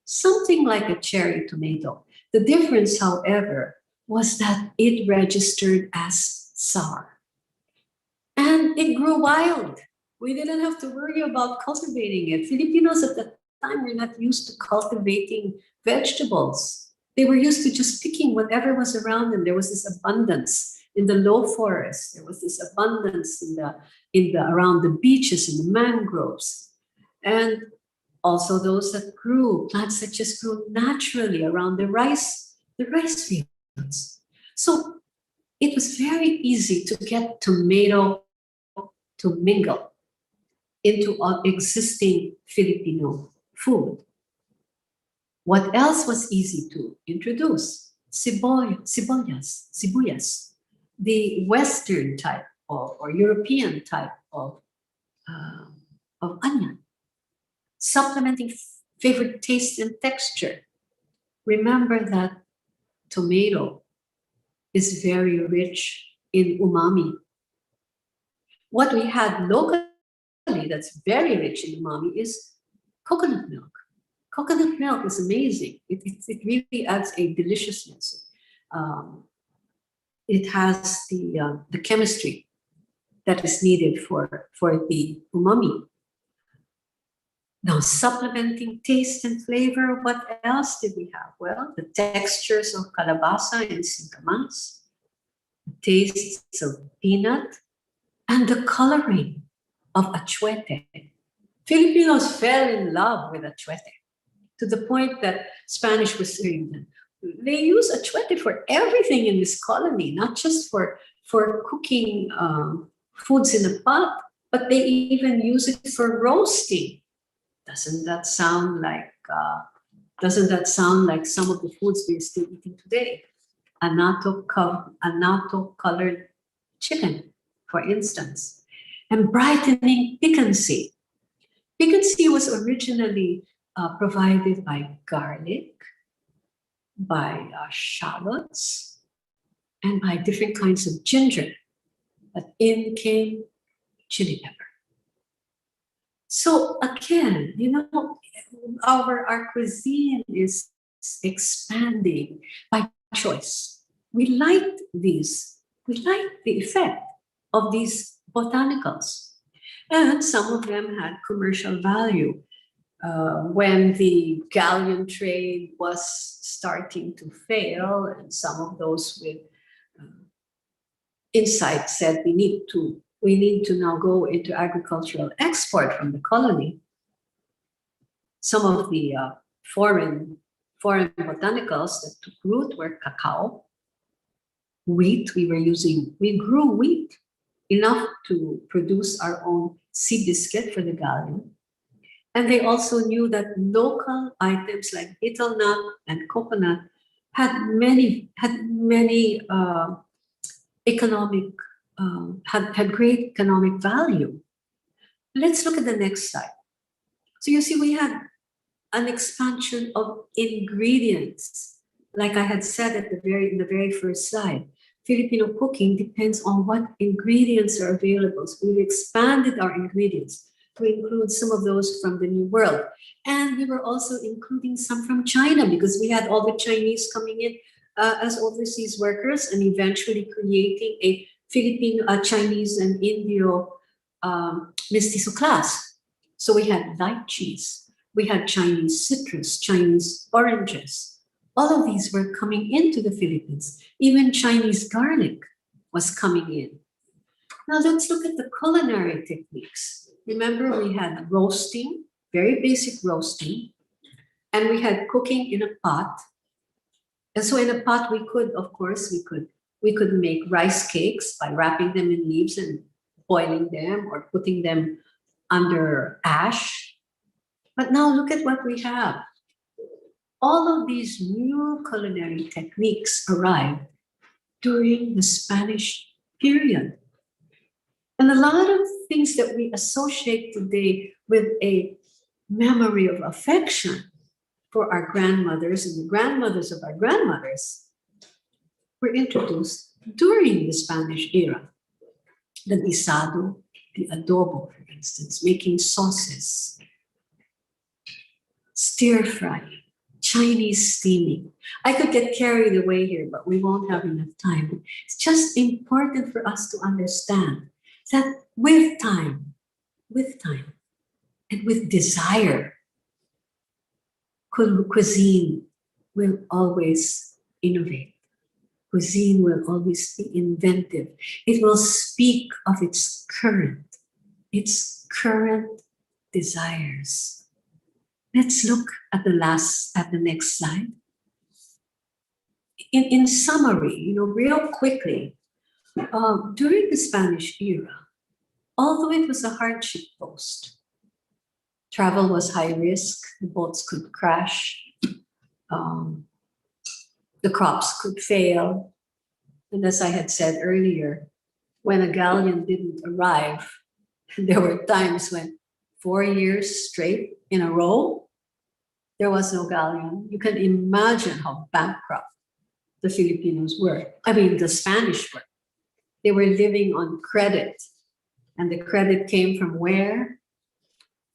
something like a cherry tomato. The difference, however, was that it registered as sour. And it grew wild. We didn't have to worry about cultivating it. Filipinos at the time were not used to cultivating vegetables. They were used to just picking whatever was around them. There was this abundance in the low forest. There was this abundance in the around the beaches and the mangroves. And Also those that grew, plants that just grew naturally around the rice fields. So it was very easy to get tomato to mingle into existing Filipino food. What else was easy to introduce? Sibuyas, the Western type or European type of onion, supplementing favorite taste and texture. Remember that tomato is very rich in umami. What we had locally that's very rich in umami is coconut milk. Coconut milk is amazing. It really adds a deliciousness. It has the chemistry that is needed for the umami. Now, supplementing taste and flavor, what else did we have? Well, the textures of calabasa and singkamas, the tastes of peanut, and the coloring of achuete. Filipinos fell in love with achuete to the point that Spanish was saying that they use achuete for everything in this colony, not just for cooking foods in a pot, but they even use it for roasting. Doesn't that sound like some of the foods we're still eating today? Anato colored chicken, for instance, and brightening piquancy. Piquancy was originally provided by garlic, by shallots, and by different kinds of ginger. But in came chili pepper. So again, our cuisine is expanding by choice. We liked these. We liked the effect of these botanicals. And some of them had commercial value. When the Galleon Trade was starting to fail, and some of those with insight said we need to now go into agricultural export from the colony. Some of the foreign botanicals that took root were cacao, wheat. We grew wheat enough to produce our own sea biscuit for the galleon. And they also knew that local items like betel nut and coconut had great economic value. Let's look at the next slide. So you see, we had an expansion of ingredients. Like I had said in the very first slide, Filipino cooking depends on what ingredients are available. So we've expanded our ingredients to include some of those from the New World. And we were also including some from China because we had all the Chinese coming in as overseas workers and eventually creating a Filipino, Chinese and Indio mestizo class. So we had light cheese, we had Chinese citrus, Chinese oranges. All of these were coming into the Philippines. Even Chinese garlic was coming in. Now let's look at the culinary techniques. Remember, we had roasting, very basic roasting, and we had cooking in a pot. And so in a pot, we could make rice cakes by wrapping them in leaves and boiling them or putting them under ash. But now look at what we have. All of these new culinary techniques arrived during the Spanish period. And a lot of things that we associate today with a memory of affection for our grandmothers and the grandmothers of our grandmothers were introduced during the Spanish era. The guisado, the adobo, for instance, making sauces, stir fry, Chinese steaming. I could get carried away here, but we won't have enough time. It's just important for us to understand that with time, and with desire, cuisine will always innovate. Cuisine will always be inventive. It will speak of its current desires. Let's look at the next slide. In summary, real quickly, during the Spanish era, although it was a hardship post, travel was high risk, the boats could crash, the crops could fail. And as I had said earlier, when a galleon didn't arrive, there were times when 4 years straight in a row, there was no galleon. You can imagine how bankrupt the Filipinos were. The Spanish were. They were living on credit. And the credit came from where?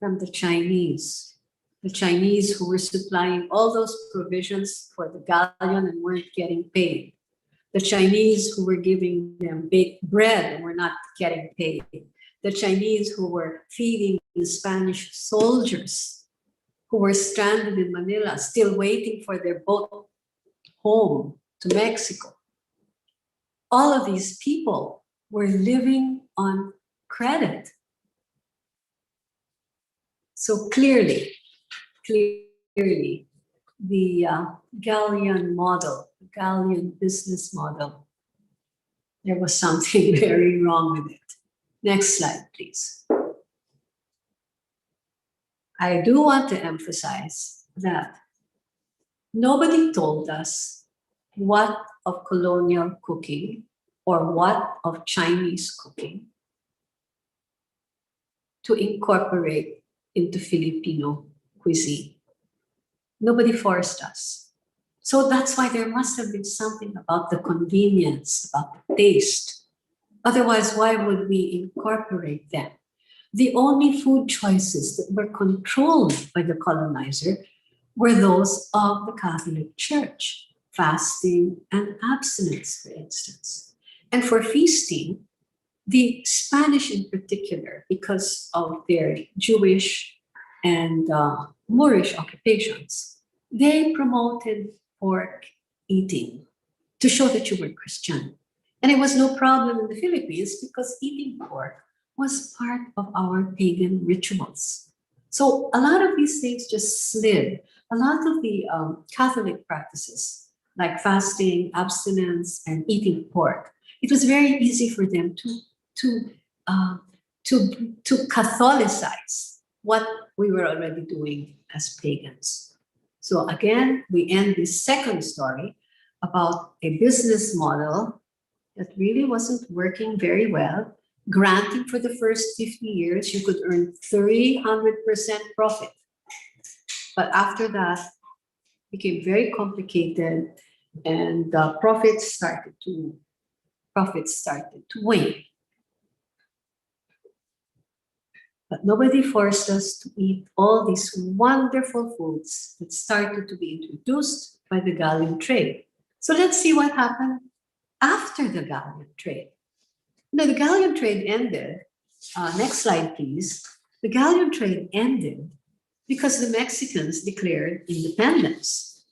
From the Chinese. The Chinese who were supplying all those provisions for the galleon and weren't getting paid. The Chinese who were giving them baked bread and were not getting paid. The Chinese who were feeding the Spanish soldiers who were stranded in Manila, still waiting for their boat home to Mexico. All of these people were living on credit. So clearly, the Galleon model, the Galleon business model, there was something very wrong with it. Next slide, please. I do want to emphasize that nobody told us what of colonial cooking or what of Chinese cooking to incorporate into Filipino cuisine. Nobody forced us. So that's why there must have been something about the convenience, about the taste. Otherwise, why would we incorporate them? The only food choices that were controlled by the colonizer were those of the Catholic Church, fasting and abstinence, for instance. And for feasting, the Spanish in particular, because of their Jewish and Moorish occupations, they promoted pork eating to show that you were Christian. And it was no problem in the Philippines because eating pork was part of our pagan rituals. So a lot of these things just slid. A lot of the Catholic practices, like fasting, abstinence, and eating pork, it was very easy for them to Catholicize what we were already doing as pagans. So again, we end this second story about a business model that really wasn't working very well. Granting for the first 50 years, you could earn 300% profit. But after that, it became very complicated and profits started to wane. But nobody forced us to eat all these wonderful foods that started to be introduced by the Galleon Trade. So let's see what happened after the Galleon Trade. Now, the Galleon Trade ended. Next slide, please. The Galleon Trade ended because the Mexicans declared independence.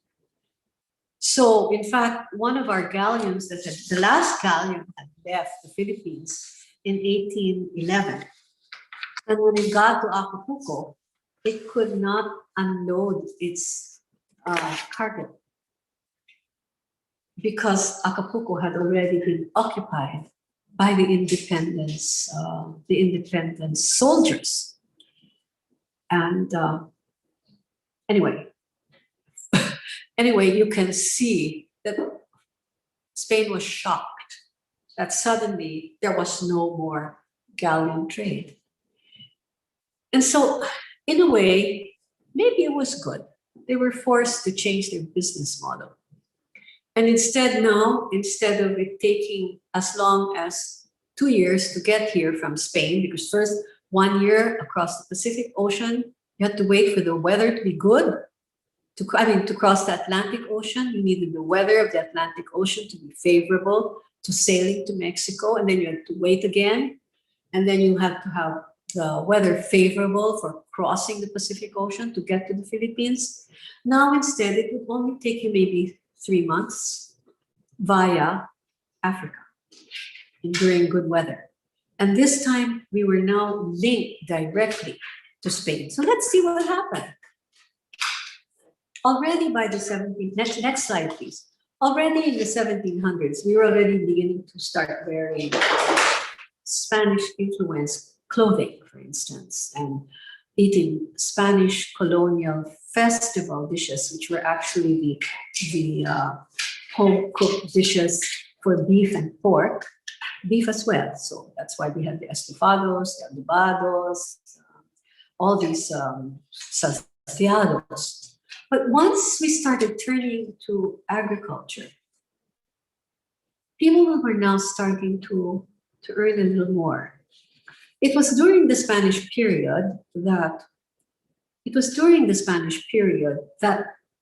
So, in fact, one of our galleons the last galleon had left the Philippines in 1811. And when it got to Acapulco, it could not unload its cargo because Acapulco had already been occupied by the independence soldiers. And anyway, you can see that Spain was shocked that suddenly there was no more galleon trade. And so, in a way, maybe it was good. They were forced to change their business model. And instead of it taking as long as 2 years to get here from Spain, because first 1 year across the Pacific Ocean, you had to wait for the weather to be good. To cross the Atlantic Ocean, you needed the weather of the Atlantic Ocean to be favorable to sailing to Mexico, and then you had to wait again. And then you had to have the weather favorable for crossing the Pacific Ocean to get to the Philippines. Now, instead, it would only take you maybe 3 months via Africa during good weather. And this time, we were now linked directly to Spain. So let's see what happened. already by the 17th, next slide, please. Already in the 1700s, we were already beginning to start wearing Spanish influenced clothing, for instance, and eating Spanish colonial festival dishes, which were actually the home cooked dishes for beef and pork, beef as well. So that's why we have the estofados, the adobados, all these salteados. But once we started turning to agriculture, people were now starting to earn a little more. It was during the Spanish period that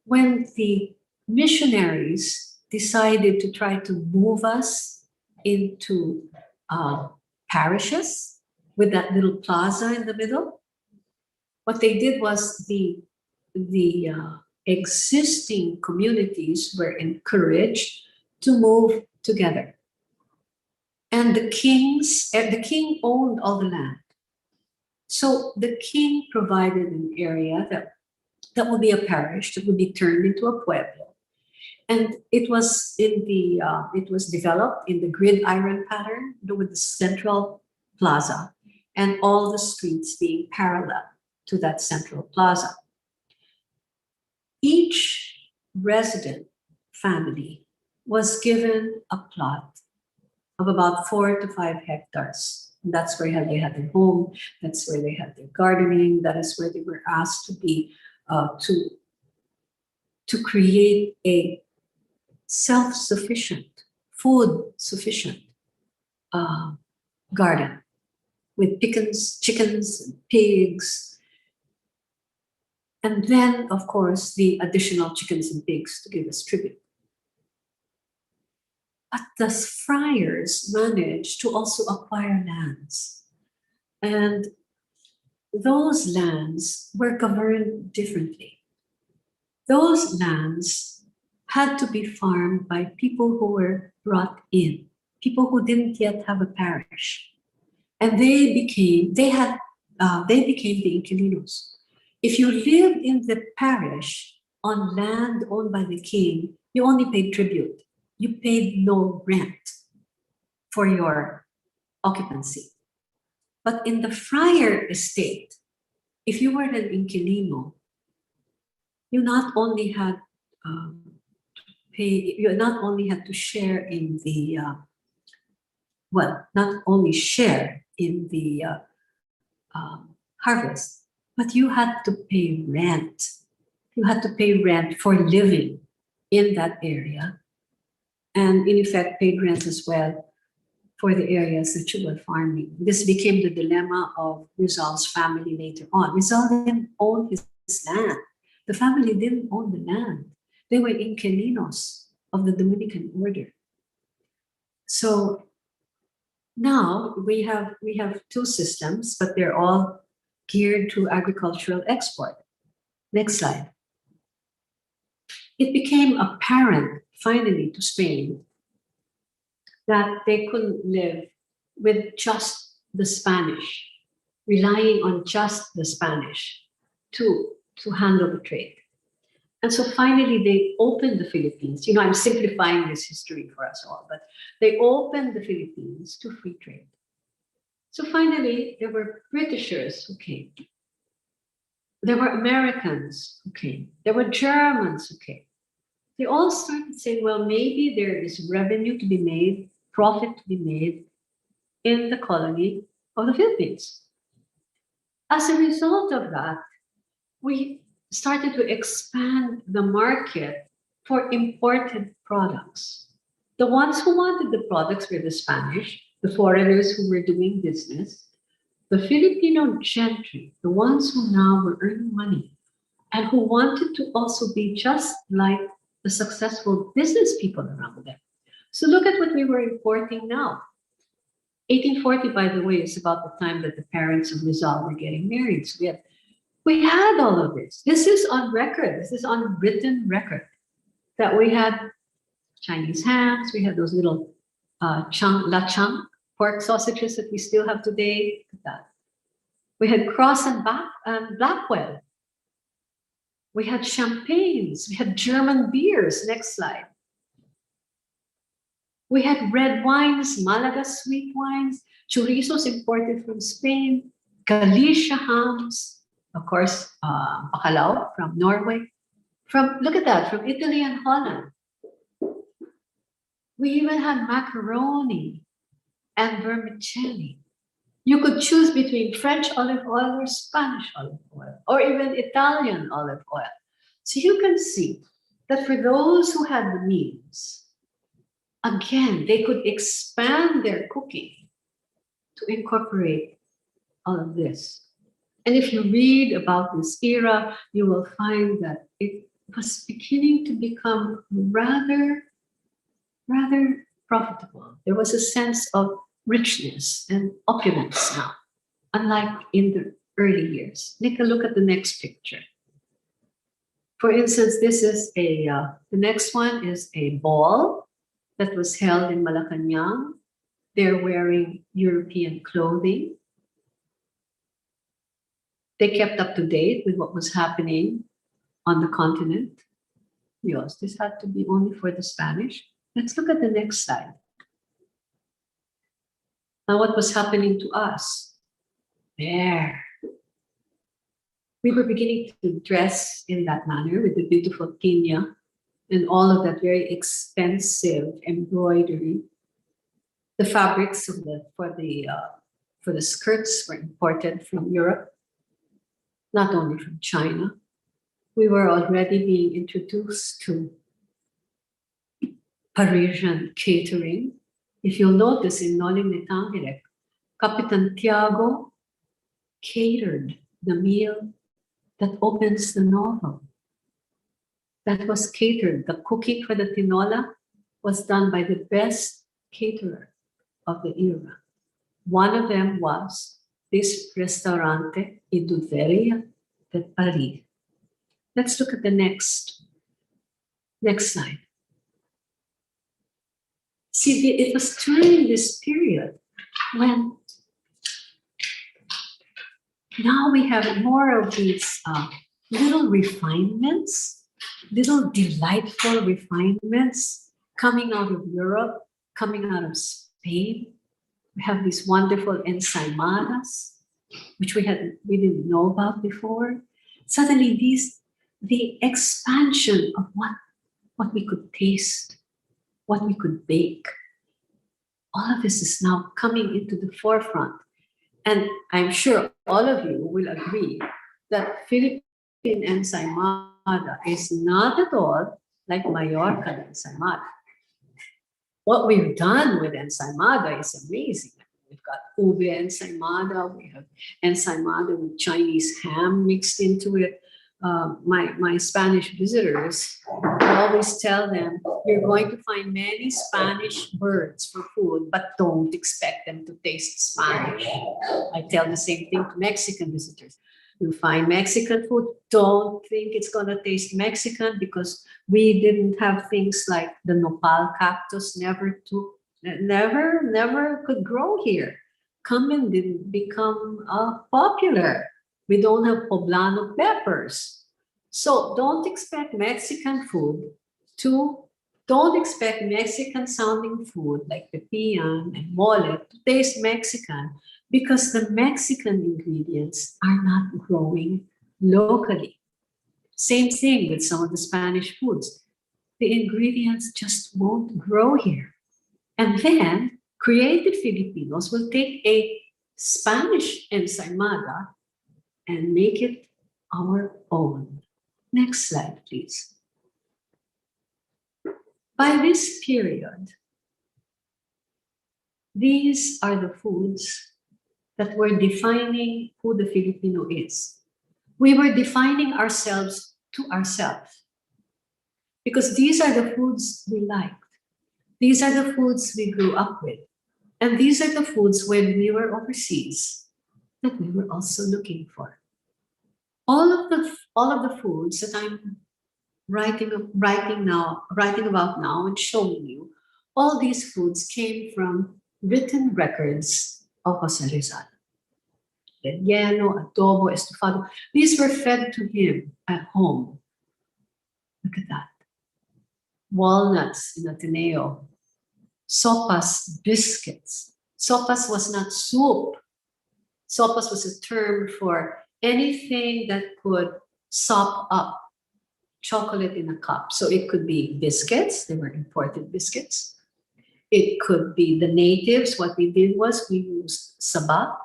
when the missionaries decided to try to move us into parishes with that little plaza in the middle, what they did was the existing communities were encouraged to move together. And the king owned all the land. So the king provided an area that would be a parish, that would be turned into a pueblo. And it was developed in the gridiron pattern with the central plaza and all the streets being parallel to that central plaza. Each resident family was given a plot of about 4 to 5 hectares. And that's where they had their home. That's where they had their gardening. That is where they were asked to be to create a self-sufficient, food-sufficient garden with chickens, and pigs, and then, of course, the additional chickens and pigs to give us tribute. But the friars managed to also acquire lands. And those lands were governed differently. Those lands had to be farmed by people who were brought in, people who didn't yet have a parish. And they became the inquilinos. If you lived in the parish on land owned by the king, you only paid tribute. You paid no rent for your occupancy. But in the friar estate, if you were an inquilino, you not only had to share in the harvest, but you had to pay rent. You had to pay rent for living in that area, and in effect paid rent as well for the areas that you were farming. This became the dilemma of Rizal's family later on. Rizal didn't own his land. The family didn't own the land. They were inquilinos of the Dominican order. So now we have 2 systems, but they're all geared to agricultural export. Next slide. It became apparent finally to Spain that they couldn't live with just the Spanish, relying on just the Spanish to handle the trade. And so finally they opened the Philippines. You know, I'm simplifying this history for us all, but they opened the Philippines to free trade. So finally, there were Britishers who came. There were Americans who came. There were Germans who came. They all started saying, well, maybe there is revenue to be made, profit to be made in the colony of the Philippines. As a result of that, we started to expand the market for imported products. The ones who wanted the products were the Spanish, the foreigners who were doing business, the Filipino gentry, the ones who now were earning money and who wanted to also be just like the successful business people around them. So look at what we were importing now. 1840, by the way, is about the time that the parents of Rizal were getting married. So we had all of this. This is on record. This is on written record that we had Chinese hams. We had those little lachang pork sausages that we still have today. Look at that. We had cross and blackwell. We had champagnes, we had German beers. Next slide. We had red wines, Malaga sweet wines, chorizos imported from Spain, Galicia hams, of course, bacalao from Norway. Look at that, from Italy and Holland. We even had macaroni and vermicelli. You could choose between French olive oil or Spanish olive oil, or even Italian olive oil. So you can see that for those who had the means, again, they could expand their cooking to incorporate all of this. And if you read about this era, you will find that it was beginning to become rather profitable. There was a sense of richness and opulence now, unlike in the early years. Take a look at the next picture. For instance, this is the next one is a ball that was held in Malacanang. They're wearing European clothing. They kept up to date with what was happening on the continent. Yes, this had to be only for the Spanish. Let's look at the next slide. Now, what was happening to us? There. We were beginning to dress in that manner with the beautiful tinya and all of that very expensive embroidery. The fabrics for the skirts were imported from Europe, not only from China. We were already being introduced to Parisian catering. If you'll notice in Noling Netangirek, Capitan Tiago catered the meal that opens the novel. That was catered. The cooking for the tinola was done by the best caterer of the era. One of them was this Restaurante y Dulceria de Paris. Let's look at the next slide. See, it was during this period when now we have more of these little refinements, little delightful refinements coming out of Europe, coming out of Spain. We have these wonderful ensaimadas, which we didn't know about before. Suddenly, the expansion of what we could taste, what we could bake, all of this is now coming into the forefront. And I'm sure all of you will agree that Philippine ensaimada is not at all like Mallorca ensaimada. What we've done with ensaimada is amazing. We've got ube ensaimada, we have ensaimada with Chinese ham mixed into it. My Spanish visitors, I always tell them, you're going to find many Spanish words for food, but don't expect them to taste Spanish. I tell the same thing to Mexican visitors. You find Mexican food, don't think it's going to taste Mexican because we didn't have things like the nopal cactus, never could grow here. Cumin didn't become popular. We don't have poblano peppers. So don't expect Mexican sounding food like pepian and mole to taste Mexican because the Mexican ingredients are not growing locally. Same thing with some of the Spanish foods. The ingredients just won't grow here. And then creative Filipinos will take a Spanish ensaimada and make it our own. Next slide, please. By this period, these are the foods that were defining who the Filipino is. We were defining ourselves to ourselves because these are the foods we liked. These are the foods we grew up with. And these are the foods when we were overseas that we were also looking for. All of the foods that I'm writing about now and showing you, all these foods came from written records of Jose Rizal. Relleno, adobo, estofado. These were fed to him at home Look at that. Walnuts in Ateneo. Sopas, biscuits. Sopas was not soup. Sopas was a term for anything that could sop up chocolate in a cup. So it could be biscuits. They were imported biscuits. It could be the natives. What we did was we used saba,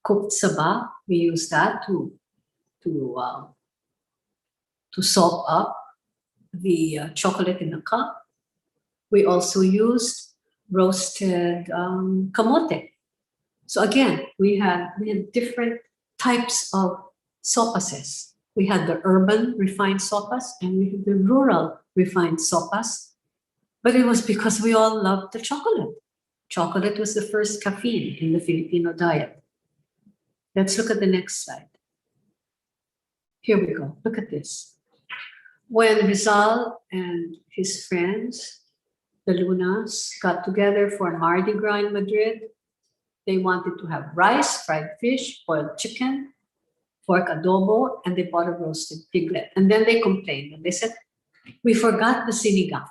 cooked saba. We used that to sop up the chocolate in a cup. We also used roasted kamote. So again, we had different types of sopases. We had the urban refined sopas and we had the rural refined sopas. But it was because we all loved the chocolate. Chocolate was the first caffeine in the Filipino diet. Let's look at the next slide. Here we go. Look at this. When Rizal and his friends, the Lunas, got together for Mardi Gras in Madrid, they wanted to have rice, fried fish, boiled chicken, pork adobo, and they bought a roasted piglet. And then they complained and they said, we forgot the sinigang.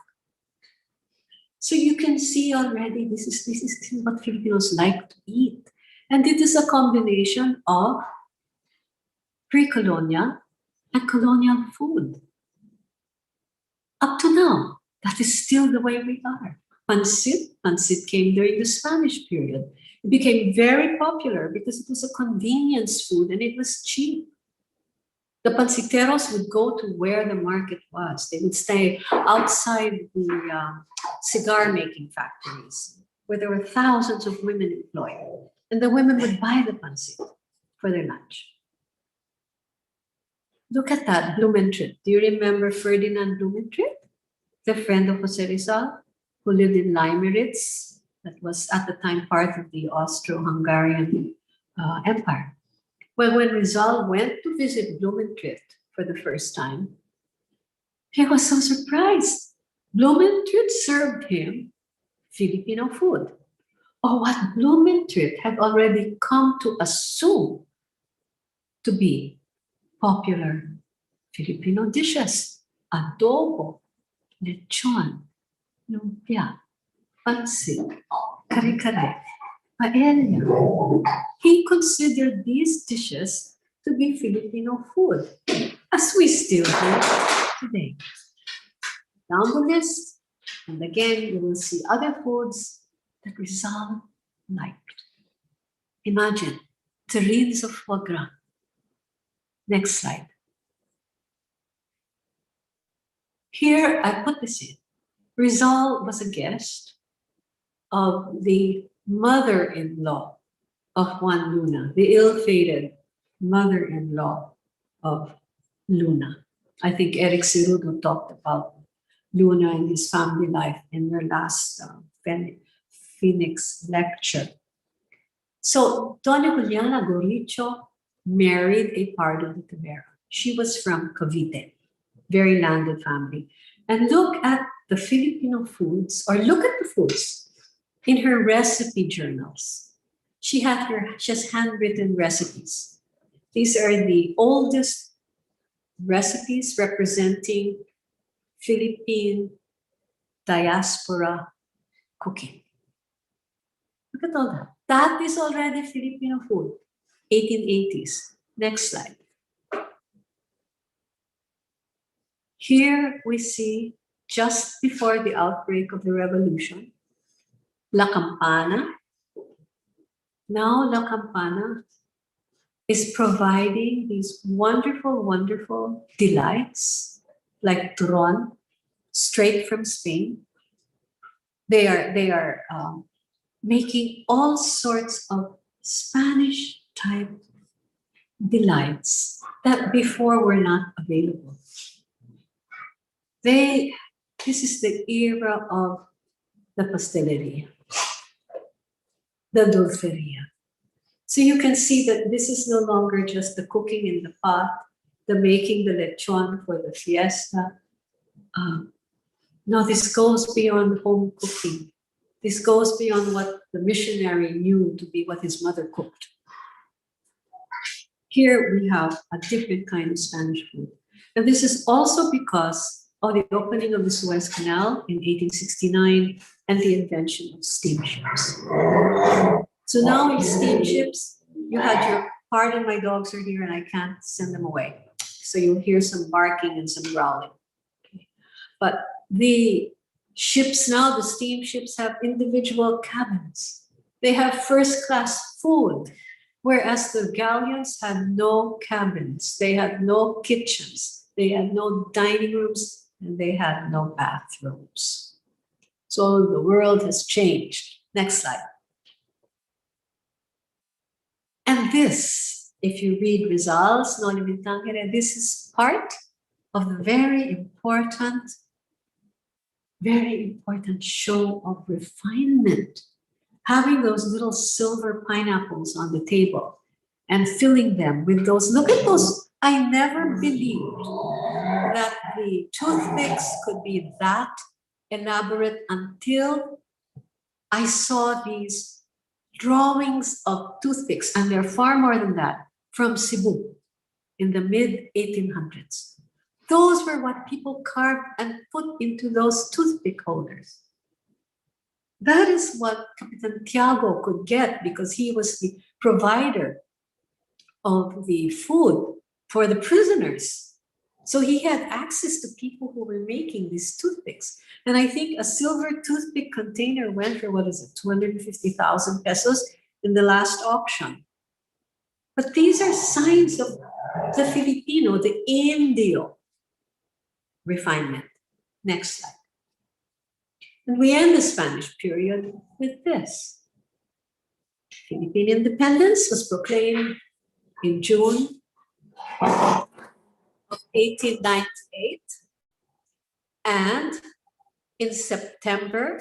So you can see already this is what Filipinos like to eat. And it is a combination of pre-colonial and colonial food. Up to now, that is still the way we are. Pancit came during the Spanish period. It became very popular because it was a convenience food and it was cheap. The panciteros would go to where the market was. They would stay outside the cigar making factories where there were thousands of women employed. And the women would buy the pancit for their lunch. Look at that, Blumentritt. Do you remember Ferdinand Blumentritt? The friend of Jose Rizal, who lived in Limeritz, that was at the time part of the Austro-Hungarian Empire. Well, when Rizal went to visit Blumentritt for the first time, he was so surprised. Blumentritt served him Filipino food, or what Blumentritt had already come to assume to be popular Filipino dishes: adobo, lechon, lumpia, pancit, kare-kare, paella. He considered these dishes to be Filipino food, as we still do today. Down the list, and again, you will see other foods that Rizal liked. Imagine, terrines of foie gras. Next slide. Here, I put this in. Rizal was a guest of the mother-in-law of Juan Luna, the ill-fated mother-in-law of Luna. I think Eric Cerudo talked about Luna and his family life in their last FINEX lecture. So Dona Juliana Goricho married a Pardo de Tavera. She was from Cavite, very landed family. And look at the Filipino foods, or look at the foods in her recipe journals. She has handwritten recipes. These are the oldest recipes representing Philippine diaspora cooking. Look at all that. That is already Filipino food, 1880s. Next slide. Here we see, just before the outbreak of the revolution, La Campana. Now La Campana is providing these wonderful, wonderful delights like turon, straight from Spain. They are making all sorts of Spanish type delights that before were not available. This is the era of the pasteleria, the dulceria. So you can see that this is no longer just the cooking in the pot, the making the lechon for the fiesta. No, this goes beyond home cooking. This goes beyond what the missionary knew to be what his mother cooked. Here we have a different kind of Spanish food. And this is also because of the opening of the Suez Canal in 1869 and the invention of steamships. So now in steamships, you had your, pardon, my dogs are here and I can't send them away. So you'll hear some barking and some growling. Okay. But the ships now, the steamships, have individual cabins. They have first-class food, whereas the galleons had no cabins. They had no kitchens. They had no dining rooms, and they had no bathrooms. So the world has changed. Next slide. And this, if you read Rizal's No Limitangere, this is part of the very important show of refinement. Having those little silver pineapples on the table and filling them with those, look at those. I never believed that the toothpicks could be that elaborate until I saw these drawings of toothpicks, and they're far more than that, from Cebu in the mid-1800s. Those were what people carved and put into those toothpick holders. That is what Capitan Tiago could get because he was the provider of the food for the prisoners. So he had access to people who were making these toothpicks. And I think a silver toothpick container went for, 250,000 pesos in the last auction. But these are signs of the Filipino, the Indio refinement. Next slide. And we end the Spanish period with this. Philippine independence was proclaimed in June of 1898. And in September,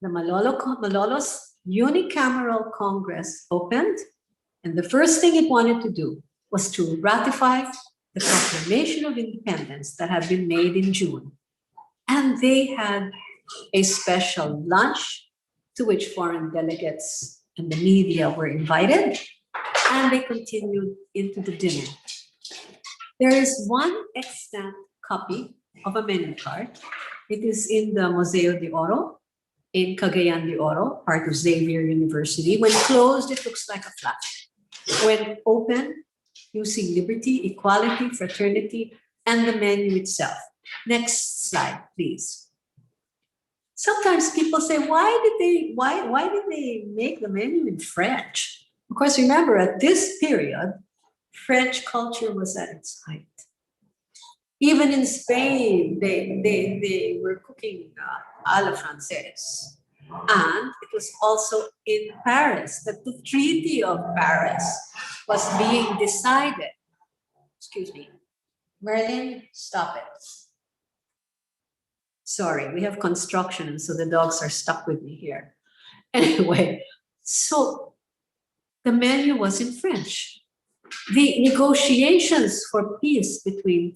the Malolos unicameral Congress opened. And the first thing it wanted to do was to ratify the Proclamation of Independence that had been made in June. And they had a special lunch to which foreign delegates and the media were invited, and they continued into the dinner. There is one extant copy of a menu card. It is in the Museo de Oro in Cagayan de Oro, part of Xavier University. When closed, it looks like a flat. When open, you see liberty, equality, fraternity, and the menu itself. Next slide, please. Sometimes people say, why did they make the menu in French? Of course, remember, at this period, French culture was at its height. Even in Spain, they were cooking a la Francaise. And it was also in Paris that the Treaty of Paris was being decided. Excuse me. Merlin, stop it. Sorry, we have construction, and so the dogs are stuck with me here. Anyway, so the menu was in French. The negotiations for peace between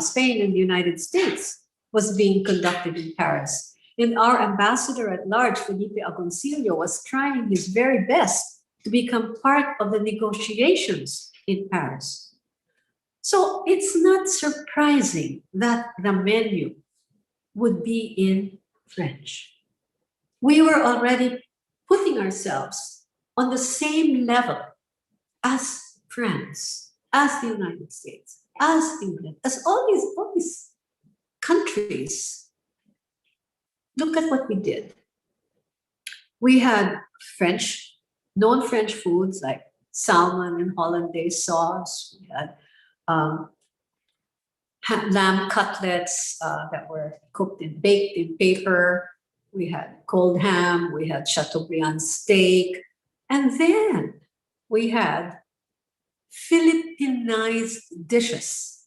Spain and the United States was being conducted in Paris. And our ambassador at large, Felipe Agoncillo, was trying his very best to become part of the negotiations in Paris. So it's not surprising that the menu would be in French. We were already putting ourselves on the same level as France, as the United States, as England, as all these countries. Look at what we did. We had known French foods like salmon and hollandaise sauce. We had lamb cutlets that were baked in paper. We had cold ham. We had Chateaubriand steak. And then we had Philippinized dishes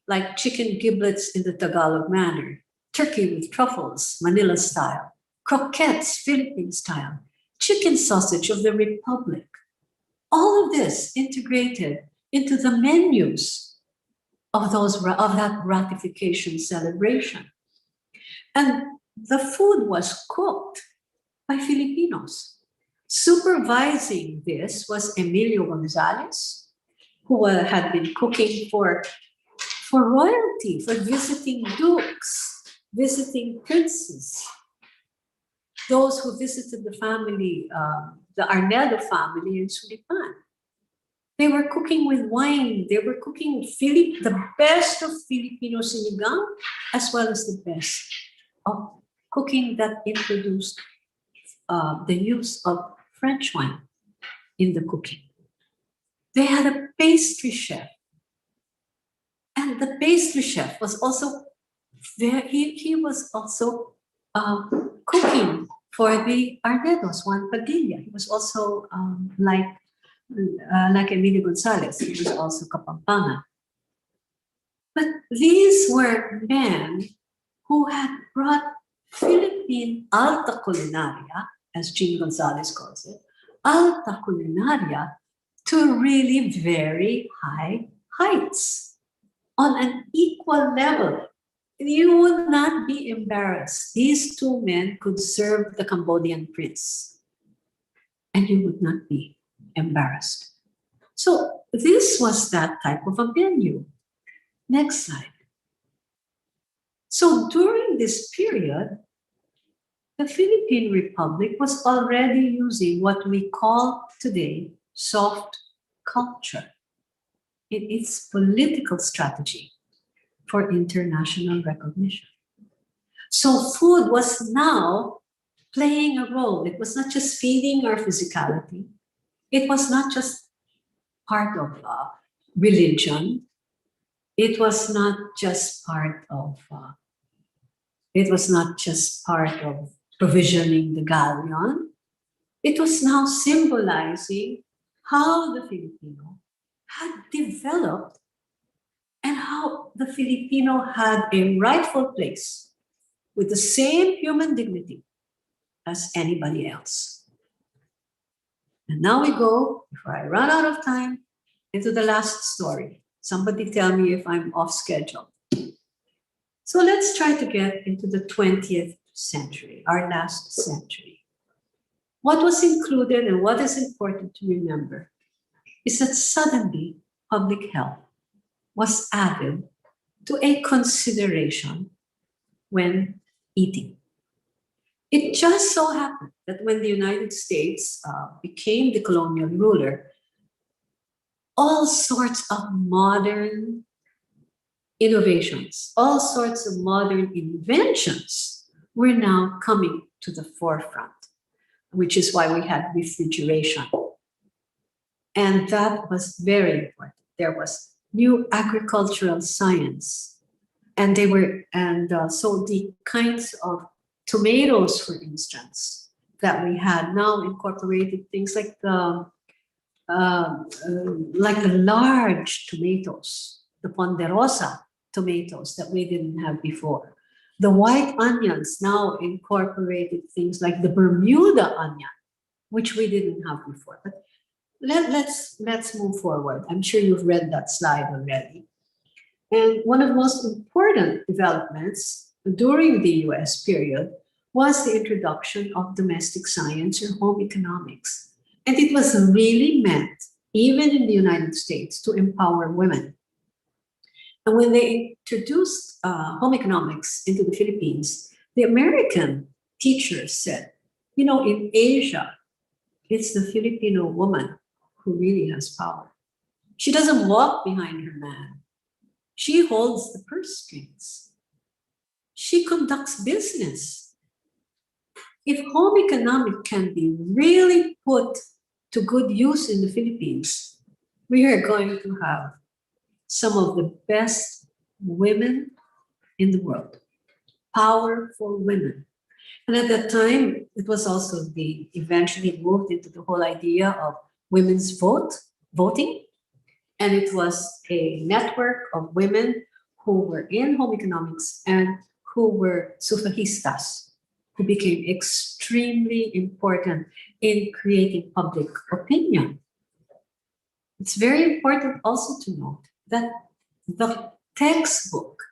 like chicken giblets in the Tagalog manner, turkey with truffles, Manila style, croquettes, Philippine style, chicken sausage of the Republic. All of this integrated into the menus of that ratification celebration. And the food was cooked by Filipinos. Supervising this was Emilio Gonzalez, who had been cooking for for royalty, for visiting dukes, visiting princes, those who visited the family, the Arnedo family in Sulipan. They were cooking with wine. They were cooking the best of Filipino sinigang, as well as the best of cooking that introduced the use of French wine in the cooking. They had a pastry chef. And the pastry chef was also there. He was also cooking for the Arnedos, Juan Padilla. He was also like Emilio Gonzalez. He was also Kapampangan. But these were men who had brought Philippine alta culinaria, as Jean Gonzalez calls it, alta culinaria, to really very high heights on an equal level. You would not be embarrassed. These two men could serve the Cambodian prince, and you would not be embarrassed. So this was that type of a menu. Next slide. So during this period, the Philippine Republic was already using what we call today soft culture in its political strategy for international recognition. So food was now playing a role. It was not just feeding our physicality. It was not just part of religion. It was not just part of provisioning the galleon. It was now symbolizing how the Filipino had developed and how the Filipino had a rightful place with the same human dignity as anybody else. And now we go, before I run out of time, into the last story. Somebody tell me if I'm off schedule. So let's try to get into the 20th century, our last century. What was included and what is important to remember is that suddenly public health was added to a consideration when eating. It just so happened that when the United States became the colonial ruler, all sorts of modern innovations, all sorts of modern inventions were now coming to the forefront, which is why we had refrigeration. And that was very important. There was new agricultural science, and so the kinds of tomatoes, for instance, that we had now incorporated things like the large tomatoes, the ponderosa tomatoes that we didn't have before. The white onions now incorporated things like the Bermuda onion, which we didn't have before. But let's move forward. I'm sure you've read that slide already. And one of the most important developments during the US period was the introduction of domestic science or home economics. And it was really meant, even in the United States, to empower women. And when they introduced home economics into the Philippines, the American teachers said, you know, in Asia, it's the Filipino woman who really has power. She doesn't walk behind her man. She holds the purse strings. She conducts business. If home economics can be really put to good use in the Philippines, we are going to have some of the best women in the world, powerful women. And at that time, it was also eventually moved into the whole idea of women's voting. And it was a network of women who were in home economics and who were sufragistas, who became extremely important in creating public opinion. It's very important also to note that the textbook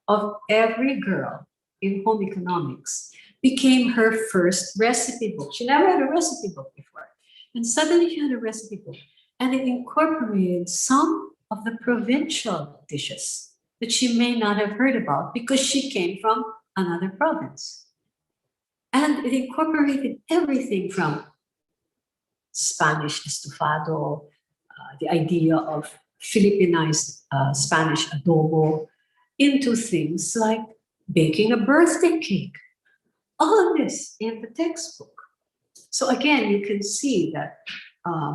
of every girl in home economics became her first recipe book. She never had a recipe book before. And suddenly she had a recipe book. And it incorporated some of the provincial dishes that she may not have heard about because she came from another province. And it incorporated everything from Spanish estofado, the idea of Filipinized Spanish adobo, into things like baking a birthday cake. All of this in the textbook. So again, you can see that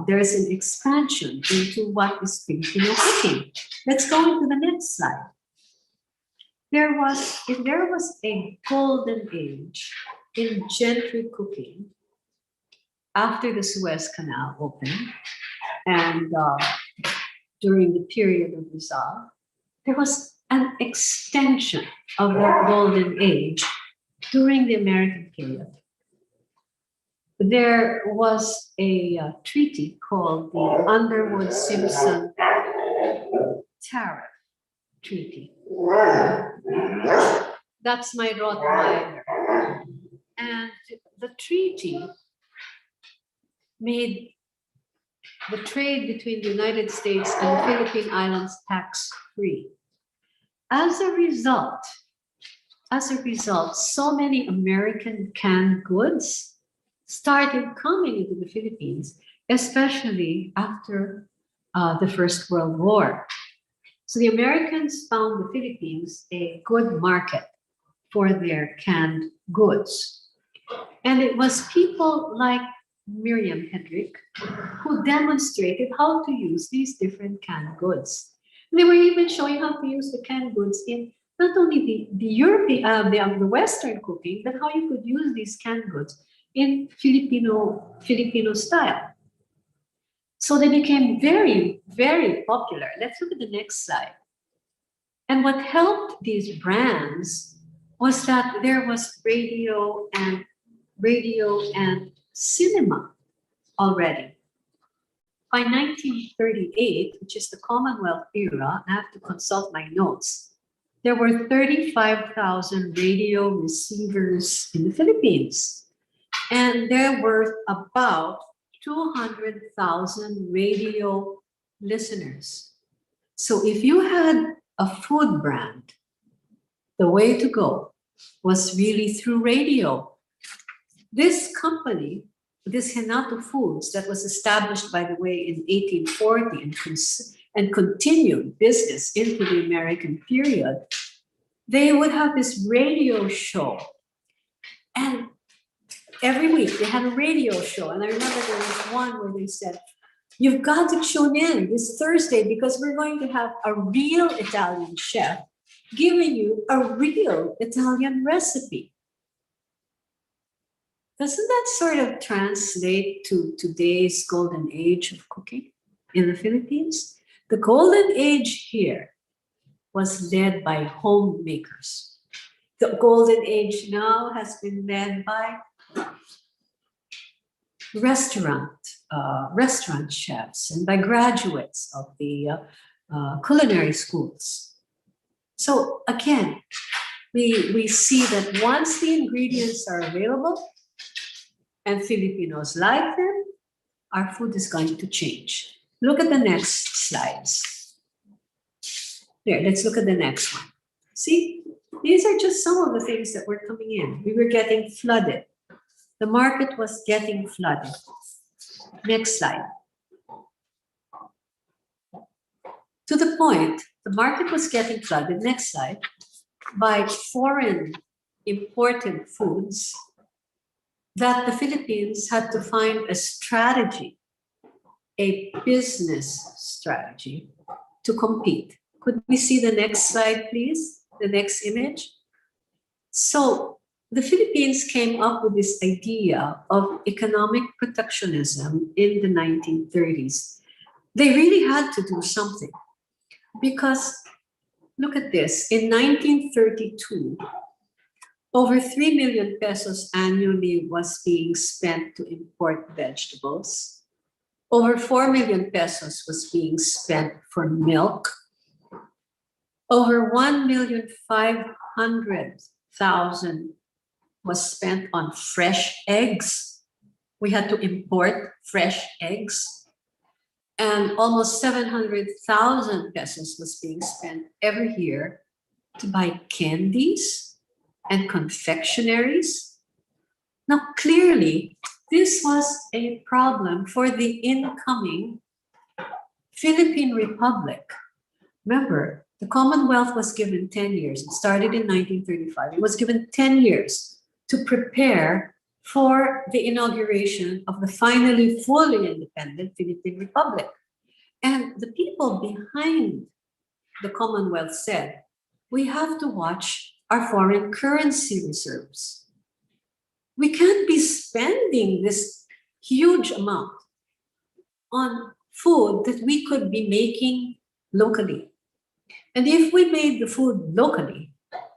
there is an expansion into what is Filipino cooking. Let's go into the next slide. If there was a golden age in gentry cooking after the Suez Canal opened and during the period of Rizal, there was an extension of that golden age during the American period. There was a treaty called the Underwood-Simpson Tariff Treaty. That's my Rottweiler. And the treaty made the trade between the United States and the Philippine Islands tax-free. As a result, so many American canned goods started coming into the Philippines, especially after the First World War. So the Americans found the Philippines a good market for their canned goods. And it was people like Miriam Hedrick who demonstrated how to use these different canned goods. And they were even showing how to use the canned goods in not only the European, the Western cooking, but how you could use these canned goods in Filipino style. So they became very, very popular. Let's look at the next slide. And what helped these brands was that there was radio and cinema already. By 1938, which is the Commonwealth era, I have to consult my notes, there were 35,000 radio receivers in the Philippines. And there were about 200,000 radio listeners. So if you had a food brand, the way to go was really through radio. This company, this Henato Foods, that was established, by the way, in 1840 and continued business into the American period, they would have this radio show. And every week they had a radio show. And I remember there was one where they said, you've got to tune in this Thursday because we're going to have a real Italian chef giving you a real Italian recipe. Doesn't that sort of translate to today's golden age of cooking in the Philippines? The golden age here was led by homemakers. The golden age now has been led by restaurant chefs and by graduates of the culinary schools. So again, we see that once the ingredients are available and Filipinos like them, our food is going to change. Look at the next slides. There, let's look at the next one. See, these are just some of the things that were coming in. We were getting flooded. The market was getting flooded. Next slide. To the point, the market was getting flooded, next slide, by foreign imported foods that the Philippines had to find a strategy, a business strategy to compete. Could we see the next slide, please? The next image. So the Philippines came up with this idea of economic protectionism in the 1930s. They really had to do something because look at this. In 1932, over 3 million pesos annually was being spent to import vegetables. Over 4 million pesos was being spent for milk. Over 1,500,000 was spent on fresh eggs. We had to import fresh eggs. And almost 700,000 pesos was being spent every year to buy candies and confectionaries. Now, clearly, this was a problem for the incoming Philippine Republic. Remember, the Commonwealth was given 10 years. It started in 1935. It was given 10 years to prepare for the inauguration of the finally fully independent Philippine Republic. And the people behind the Commonwealth said, we have to watch our foreign currency reserves. We can't be spending this huge amount on food that we could be making locally. And if we made the food locally,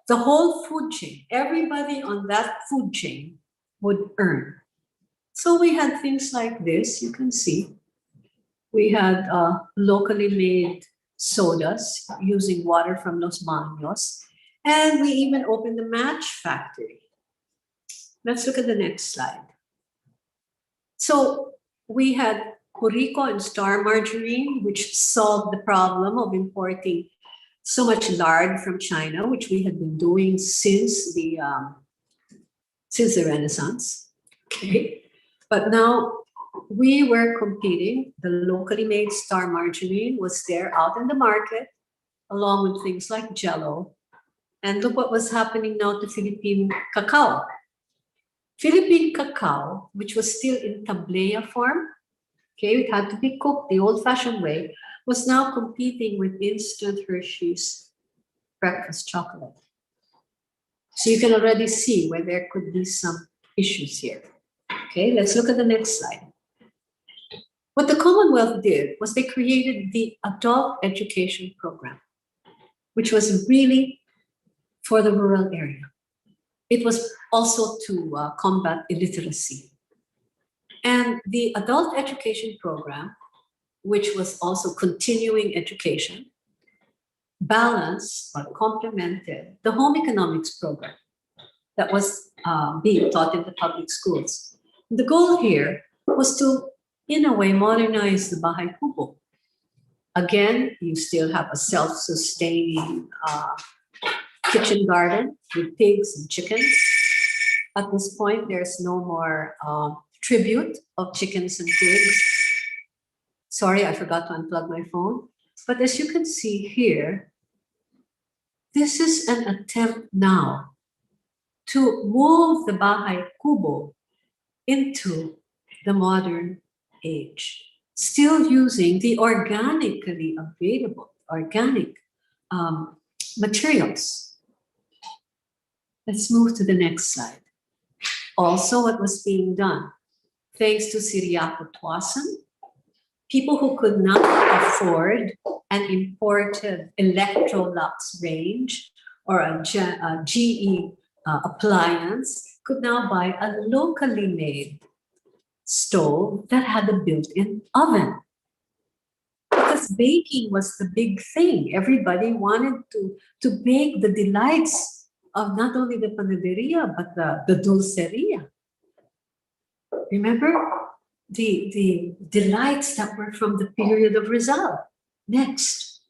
the whole food chain, everybody on that food chain would earn. So we had things like this, you can see. We had locally made sodas using water from Los Baños, and we even opened a match factory. Let's look at the next slide. So we had Corico and Star Margarine, which solved the problem of importing so much lard from China, which we had been doing since the Renaissance. Okay, but now we were competing. The locally made Star Margarine was there out in the market, along with things like Jello. And look what was happening now to Philippine cacao. Philippine cacao, which was still in tablea form, okay, it had to be cooked the old-fashioned way, was now competing with instant Hershey's breakfast chocolate. So you can already see where there could be some issues here. Okay, let's look at the next slide. What the Commonwealth did was they created the adult education program, which was really for the rural area. It was also to combat illiteracy. And the adult education program, which was also continuing education, balanced or complemented the home economics program that was being taught in the public schools. The goal here was to, in a way, modernize the Bahay Kubo. Again, you still have a self-sustaining kitchen garden with pigs and chickens. At this point, there's no more tribute of chickens and pigs. Sorry, I forgot to unplug my phone. But as you can see here, this is an attempt now to move the Bahay Kubo into the modern age, still using the organically available, organic materials. Let's move to the next slide. Also, what was being done, thanks to Siriaco Tuasan, people who could not afford an imported Electrolux range or a GE appliance could now buy a locally made stove that had a built-in oven. Because baking was the big thing. Everybody wanted to bake the delights of not only the panaderia, but the dulceria. Remember the delights that were from the period of Rizal. Next.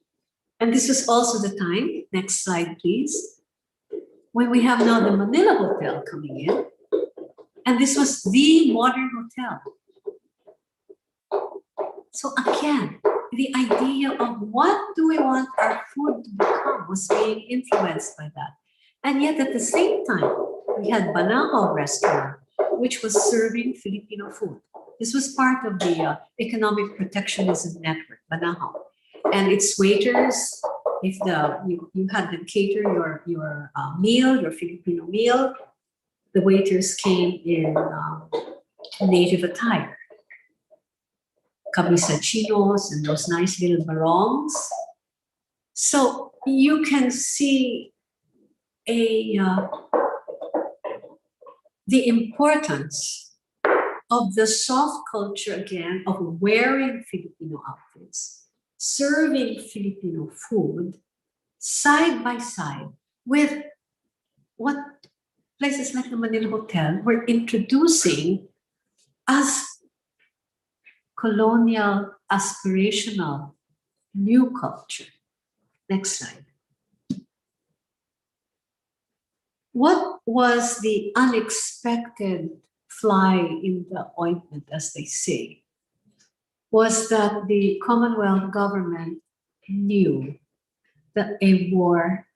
And this was also the time, next slide please, when we have now the Manila Hotel coming in. And this was the modern hotel. So again, the idea of what do we want our food to become was being influenced by that. And yet at the same time, we had Banahaw Restaurant, which was serving Filipino food. This was part of the Economic Protectionism Network, Banahaw. And its waiters, if you had them cater your meal, your Filipino meal, the waiters came in native attire. Camisa chinos and those nice little barongs. So you can see the importance of the soft culture again of wearing Filipino outfits, serving Filipino food side by side with what places like the Manila Hotel were introducing as colonial, aspirational, new culture. Next slide. What was the unexpected fly in the ointment, as they say, was that the Commonwealth government knew that a war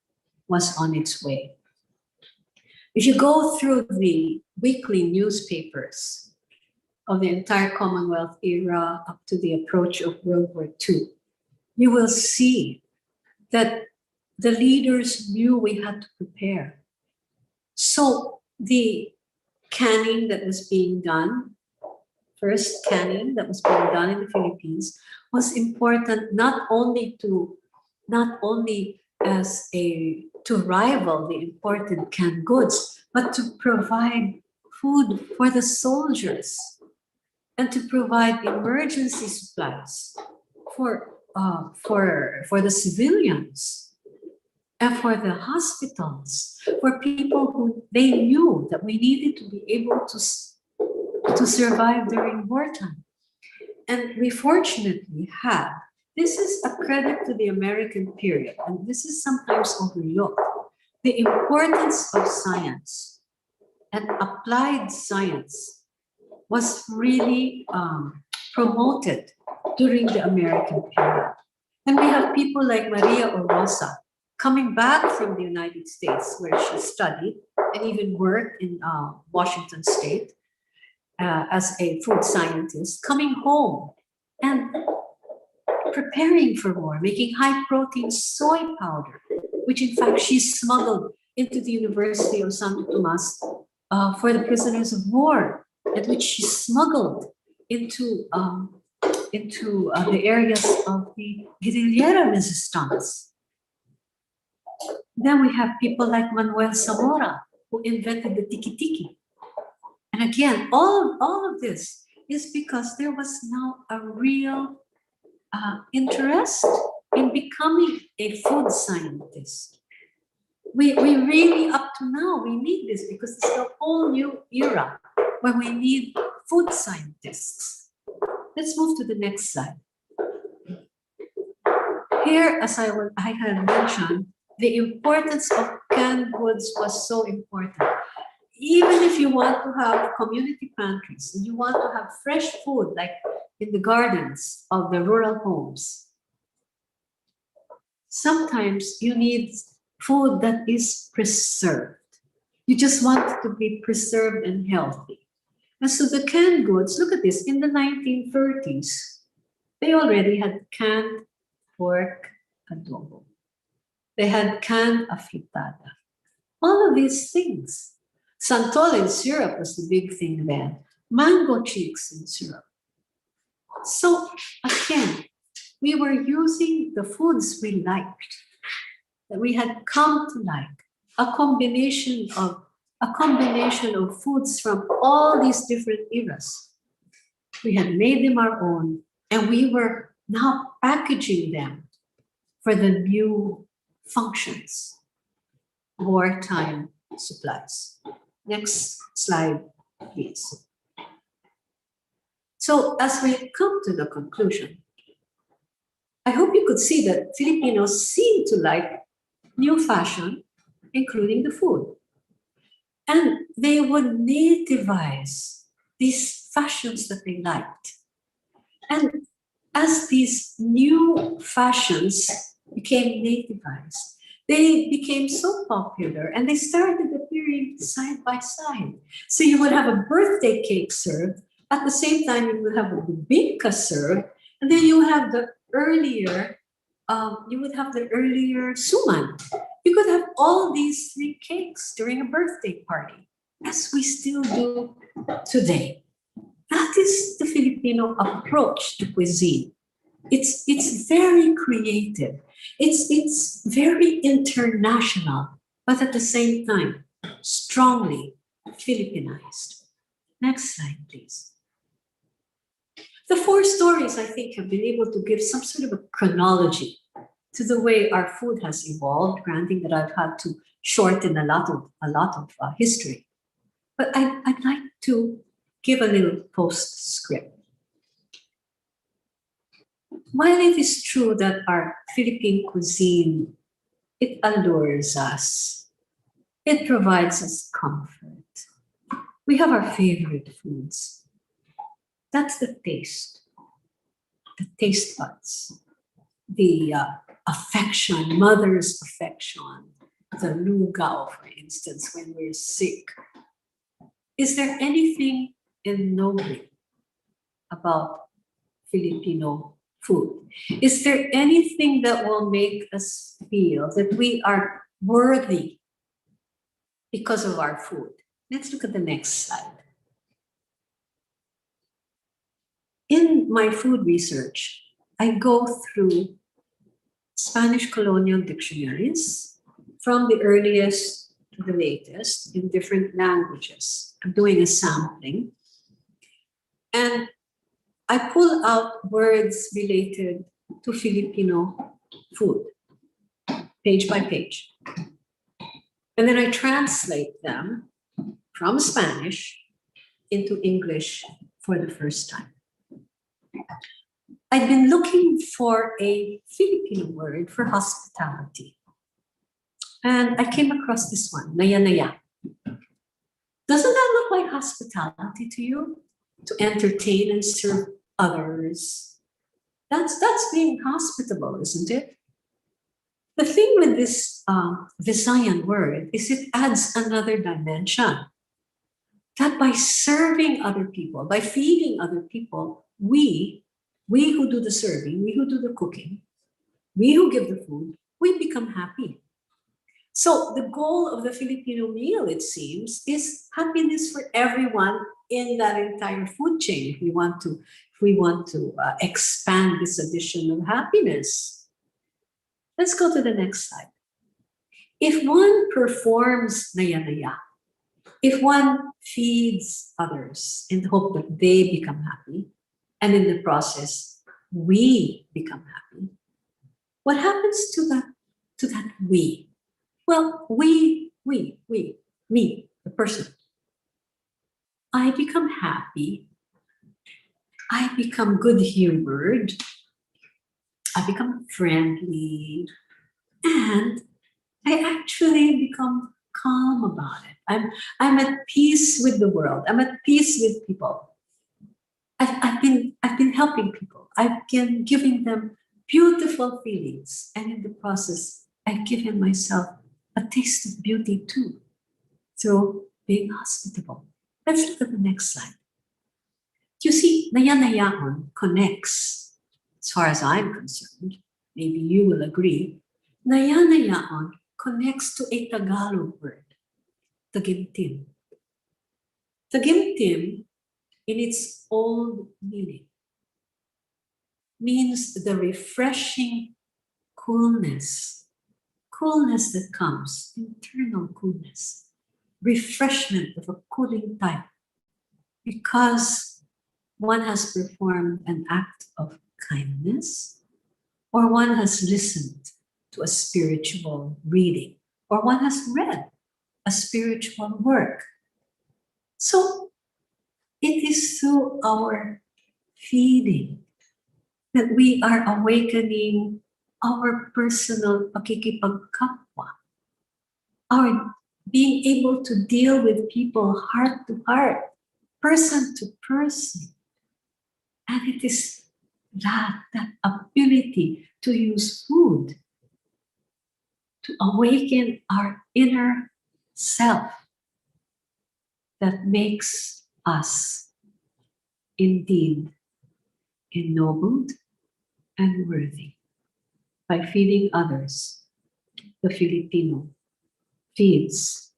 was on its way. If you go through the weekly newspapers of the entire Commonwealth era up to the approach of World War II, you will see that the leaders knew we had to prepare. So the canning that was being done, first canning that was being done in the Philippines, was important not only to rival the imported canned goods, but to provide food for the soldiers and to provide emergency supplies for the civilians and for the hospitals, for people who they knew that we needed to be able to survive during wartime. And we fortunately had, this is a credit to the American period, and this is sometimes overlooked, the importance of science and applied science was really promoted during the American period. And we have people like Maria Orosa coming back from the United States, where she studied and even worked in Washington State as a food scientist, coming home and preparing for war, making high-protein soy powder, which in fact she smuggled into the University of Santo Tomas for the prisoners of war, and which she smuggled into the areas of the guerrilla resistance. Then we have people like Manuel Zamora, who invented the tiki-tiki. And again, all of this is because there was now a real interest in becoming a food scientist. We really, up to now, we need this because it's a whole new era where we need food scientists. Let's move to the next slide. Here, as I had mentioned, the importance of canned goods was so important. Even if you want to have community pantries, and you want to have fresh food, like in the gardens of the rural homes, sometimes you need food that is preserved. You just want it to be preserved and healthy. And so the canned goods, look at this, in the 1930s, they already had canned pork adobo. They had canned afritada. All of these things. Santol in syrup was the big thing then. Mango cheeks in syrup. So again, we were using the foods we liked, that we had come to like, a combination of foods from all these different eras. We had made them our own, and we were now packaging them for the new functions, wartime supplies. Next slide, please. So as we come to the conclusion, I hope you could see that Filipinos seem to like new fashion, including the food. And they would nativize these fashions that they liked. And as these new fashions became nativized, they became so popular and they started appearing side by side. So you would have a birthday cake served, at the same time you would have a bibingka served, and then you have the earlier, suman. You could have all these three cakes during a birthday party, as we still do today. That is the Filipino approach to cuisine. It's very creative. It's very international, but at the same time, strongly Filipinized. Next slide, please. The four stories, I think, have been able to give some sort of a chronology to the way our food has evolved, granting that I've had to shorten a lot of history. But I'd like to give a little postscript. while it is true that our Philippine cuisine, it allures us, it provides us comfort. We have our favorite foods. That's the taste buds, the affection, mother's affection, the lugaw, for instance, when we're sick. Is there anything ennobling about Filipino food? Is there anything that will make us feel that we are worthy because of our food? Let's look at the next slide. In my food research, I go through Spanish colonial dictionaries from the earliest to the latest in different languages. I'm doing a sampling. And I pull out words related to Filipino food, page by page. And then I translate them from Spanish into English for the first time. I've been looking for a Filipino word for hospitality. And I came across this one, naya-naya. Doesn't that look like hospitality to you? To entertain and serve others. That's being hospitable, isn't it? The thing with this Visayan word is it adds another dimension. That by serving other people, by feeding other people, we who do the serving, we who do the cooking, we who give the food, we become happy. So the goal of the Filipino meal, it seems, is happiness for everyone in that entire food chain. If we want to expand this addition of happiness. Let's go to the next slide. If one performs naya-naya, if one feeds others in the hope that they become happy, and in the process, we become happy, what happens to that we? Well, me, the person. I become happy. I become good-humored. I become friendly. And I actually become calm about it. I'm at peace with the world. I'm at peace with people. I've been helping people. I've been giving them beautiful feelings. And in the process, I've given myself a taste of beauty too, through being hospitable. Let's look at the next slide. You see, naya-nayaon connects, as far as I'm concerned, maybe you will agree, naya-nayaon connects to a Tagalog word, tagimtim. Tagimtim, in its old meaning, means the refreshing coolness that comes, internal coolness, refreshment of a cooling type, because one has performed an act of kindness, or one has listened to a spiritual reading, or one has read a spiritual work. So it is through our feeding that we are awakening our personal pakikipagkapwa, our being able to deal with people heart to heart, person to person. And it is that ability to use food to awaken our inner self that makes us indeed ennobled and worthy. By feeding others, the Filipino feeds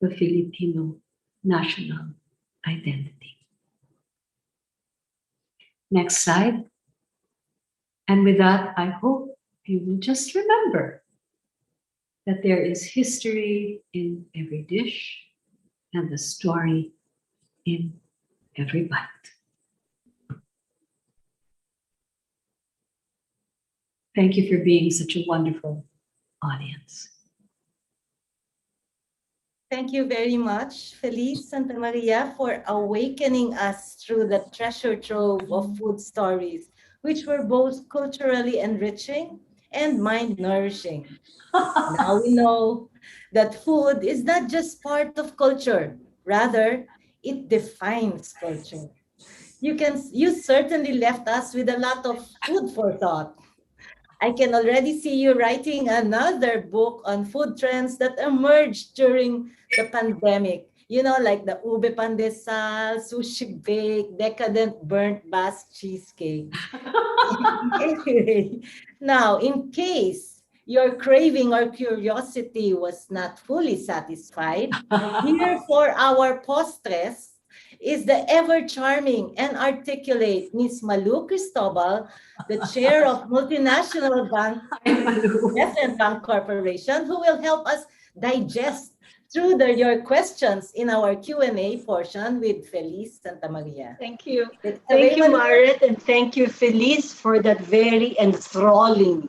the Filipino national identity. Next slide. And with that, I hope you will just remember that there is history in every dish and the story in every bite. Thank you for being such a wonderful audience. Thank you very much, Feliz Santa Maria, for awakening us through the treasure trove of food stories. which were both culturally enriching and mind nourishing. Now we know that food is not just part of culture, rather, it defines culture. You certainly left us with a lot of food for thought. I can already see you writing another book on food trends that emerged during the pandemic. You know, like the ube pandesal, sushi bake, decadent burnt Basque cheesecake. Anyway, now, in case your craving or curiosity was not fully satisfied, here for our postres is the ever charming and articulate Miss Malu Cristobal, the chair of multinational bank Hi, Malu. Investment Bank Corporation, who will help us digest through your questions in our Q&A portion with Feliz Santa Maria. Thank you. It's Thank you, available- Marit, and thank you, Feliz, for that very enthralling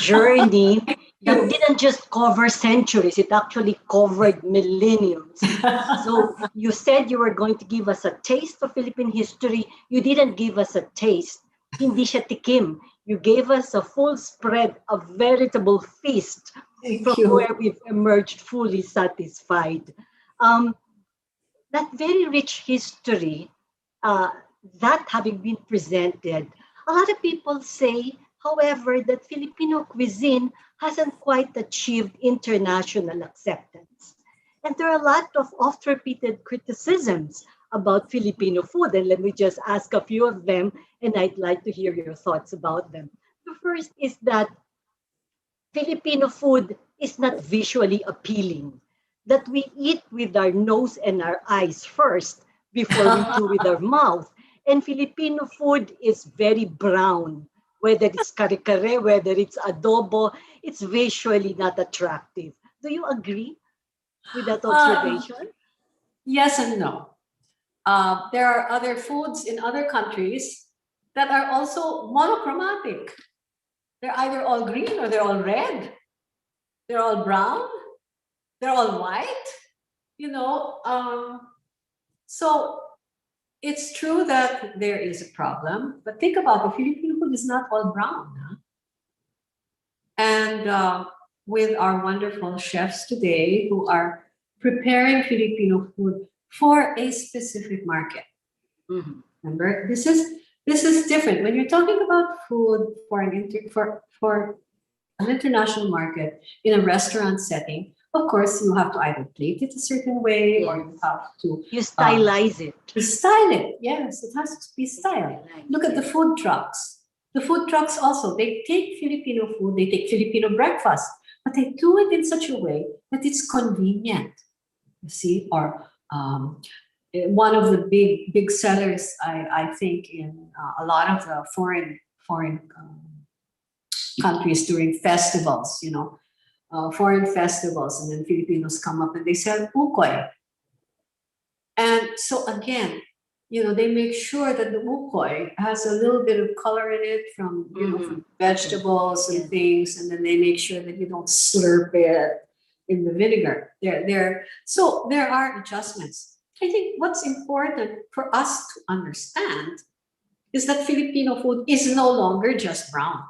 journey that didn't just cover centuries, it actually covered millenniums. So you said you were going to give us a taste of Philippine history. You didn't give us a taste. Hindi siya tikim. You gave us a full spread, a veritable feast Thank from you. where we've emerged fully satisfied. That very rich history, that having been presented, a lot of people say, however, that Filipino cuisine hasn't quite achieved international acceptance. And there are a lot of oft-repeated criticisms about Filipino food. And let me just ask a few of them, and I'd like to hear your thoughts about them. The first is that Filipino food is not visually appealing, that we eat with our nose and our eyes first before we do with our mouth. And Filipino food is very brown, whether it's kare-kare, whether it's adobo, it's visually not attractive. Do you agree with that observation? Yes and no. There are other foods in other countries that are also monochromatic. They're either all green or they're all red. They're all brown. They're all white. So it's true that there is a problem, but think about it, Filipino food is not all brown. Huh? And with our wonderful chefs today who are preparing Filipino food for a specific market. Mhm. Remember, this is different. When you're talking about food for an international market in a restaurant setting, of course, you have to either plate it a certain way or you have to You stylize it. style it. Yes, it has to be styled. Look at the food trucks. The food trucks also, they take Filipino food, they take Filipino breakfast, but they do it in such a way that it's convenient. You see, or one of the big sellers, I think, in a lot of the foreign countries during festivals, foreign festivals, and then Filipinos come up and they sell ukoy. And so again, they make sure that the ukoy has a little bit of color in it from, from vegetables and things, and then they make sure that you don't slurp it in the vinegar. So there are adjustments. I think what's important for us to understand is that Filipino food is no longer just brown.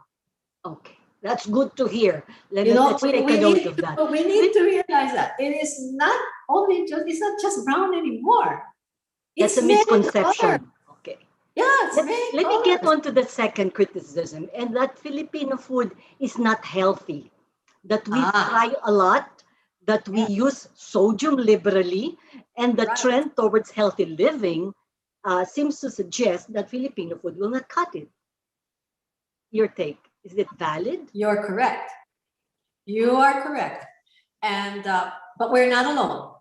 Okay, that's good to hear. Let's take a note of that. We need to realize that it is not it's not just brown anymore. That's It's a many colors. misconception. Okay. Yeah, it's many Let me get colors. on to the second criticism, and that Filipino food is not healthy. That we fry a lot, that we use sodium liberally, and the Right. trend towards healthy living seems to suggest that Filipino food will not cut it. Your take, is it valid? You're correct. You are correct. And but we're not alone.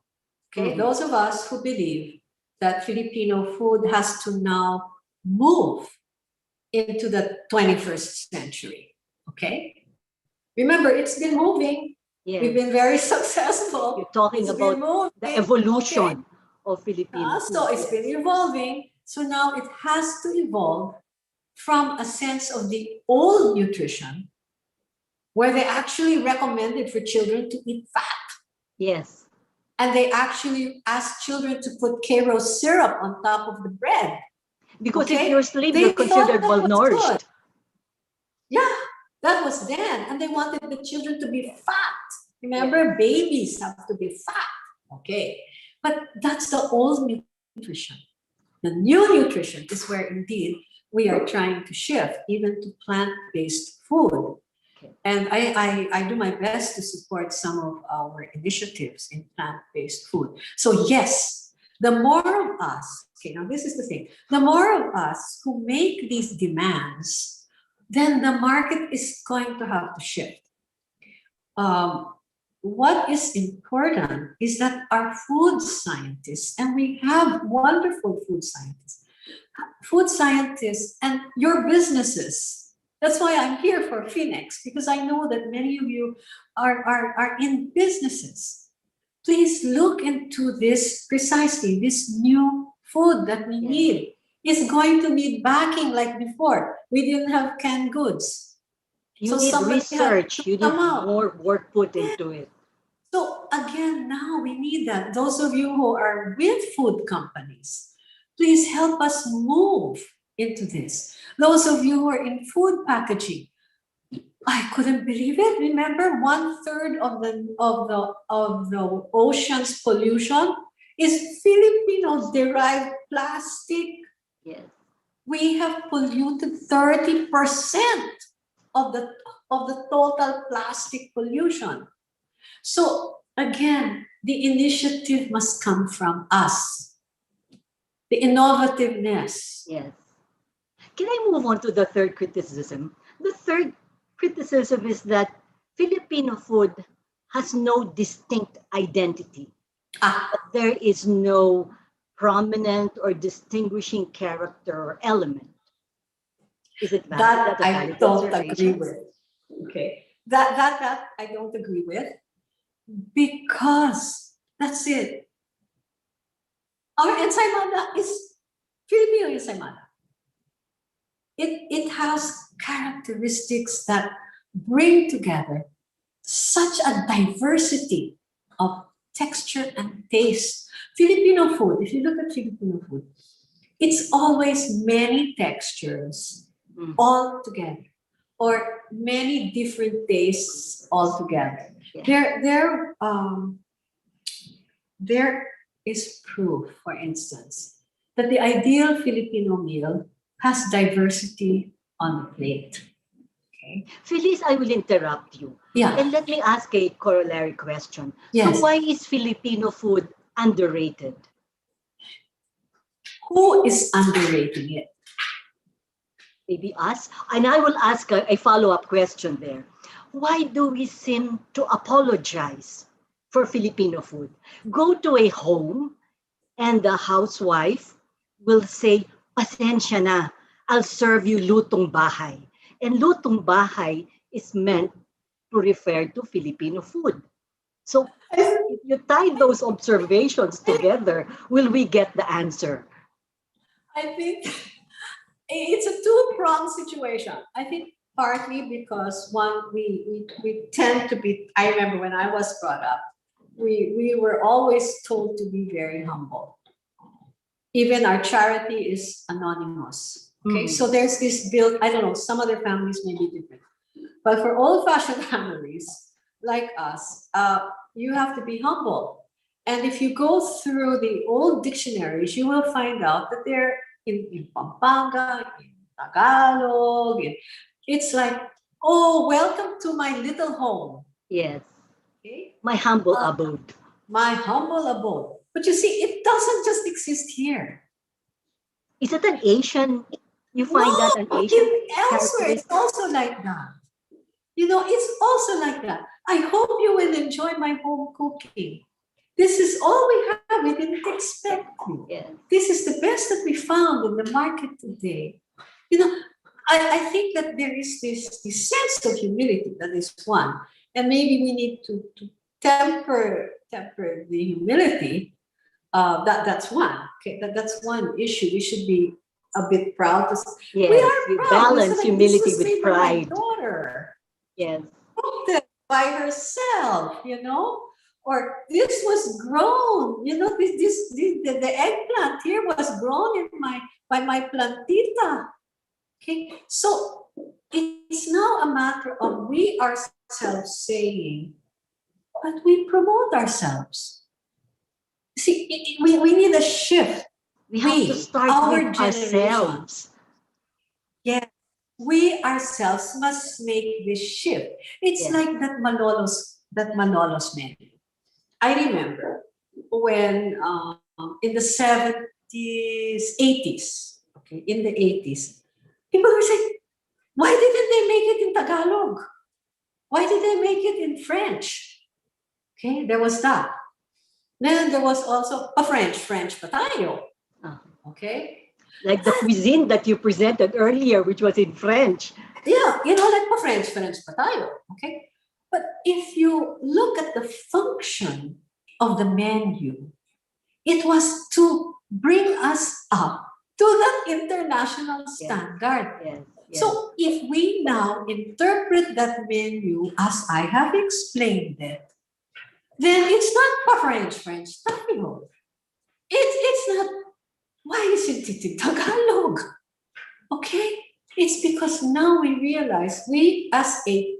Okay, those of us who believe that Filipino food has to now move into the 21st century. Okay, remember, it's been moving. Yes. We've been very successful. You're talking It's been about the moving. evolution of Filipino food. So it's been evolving. So now it has to evolve from a sense of the old nutrition, where they actually recommended for children to eat fat. Yes. And they actually asked children to put Karo syrup on top of the bread. Because if Okay? you're slim, They you're thought considered that was malnourished. good. Yeah, that was then. And they wanted the children to be fat. Remember, babies have to be fat. Okay. But that's the old nutrition. The new nutrition is where indeed we are trying to shift even to plant-based food. Okay. And I do my best to support some of our initiatives in plant-based food. So yes, the more of us, okay, now this is the thing, the more of us who make these demands, then the market is going to have to shift. What is important is that our food scientists, and we have wonderful food scientists and your businesses. That's why I'm here for FINEX, because I know that many of you are in businesses. Please look into this precisely, this new food that we need is going to need backing like before. We didn't have canned goods. You So need somebody had research. to You need come out. more work put into it. So again, now we need that. Those of you who are with food companies, please help us move into this. Those of you who are in food packaging, I couldn't believe it. Remember, 1/3 of the ocean's pollution is Filipino-derived plastic. Yes. We have polluted 30% of the total plastic pollution. So again, the initiative must come from us. The innovativeness. Yes. Can I move on to the third criticism? The third criticism is that Filipino food has no distinct identity. There is no prominent or distinguishing character or element. Is it valid? That a I valid don't observation? agree with. Okay. That I don't agree with, because that's it. Our ensaymada is Filipino ensaymada. It has characteristics that bring together such a diversity of texture and taste. Filipino food, if you look at Filipino food, it's always many textures all together, or many different tastes all together. Yeah. There is proof, for instance, that the ideal Filipino meal has diversity on the plate. Okay. Felice, I will interrupt you. Yeah. And let me ask a corollary question. Yes. So why is Filipino food underrated? Who is underrating it? Maybe us. And I will ask a follow-up question there. Why do we seem to apologize for Filipino food? Go to a home and the housewife will say, pasensya na, I'll serve you lutong bahay. And lutong bahay is meant to refer to Filipino food. So if you tie those observations together, will we get the answer? I think it's a two-pronged situation. I think partly because one, we tend to be, I remember when I was brought up, we were always told to be very humble. Even our charity is anonymous. Okay, so there's this built, I don't know, some other families may be different. But for old-fashioned families like us, you have to be humble. And if you go through the old dictionaries, you will find out that they're in Pampanga, in Tagalog. It's like, oh, welcome to my little home. Yes. Okay? My humble abode. My humble abode. But you see, it doesn't just exist here. Is it an Asian? You find that an Asian elsewhere, it's also like that. You know, it's also like that. I hope you will enjoy my home cooking. This is all we have. We didn't expect it. Yes. This is the best that we found in the market today. You know, I think that there is this sense of humility. That is one. And maybe we need to temper the humility. That's one. Okay, that's one issue. We should be a bit proud. Yes, we are you proud. balance humility with pride. My daughter. Yes. Cooked it by herself, you know? or this was grown. You know, the eggplant here was grown by my plantita. Okay, so it's now a matter of we ourselves saying, but we promote ourselves. See, we need a shift. We have to start our with ourselves. Yeah, we ourselves must make this shift. It's like that Manolos menu. I remember when in the 70s, 80s, okay, in the 80s, people were saying, why didn't they make it in Tagalog? Why did they make it in French? Okay, there was that. Then there was also a French patayo. Okay. Like the cuisine that you presented earlier, which was in French. Yeah, you know, like a French patayo. Okay. But if you look at the function of the menu, it was to bring us up to that international standard. Yes. So if we now interpret that menu as I have explained it, then it's not a French tayo. It's not, why isn't it in Tagalog? Okay? It's because now we realize, we as the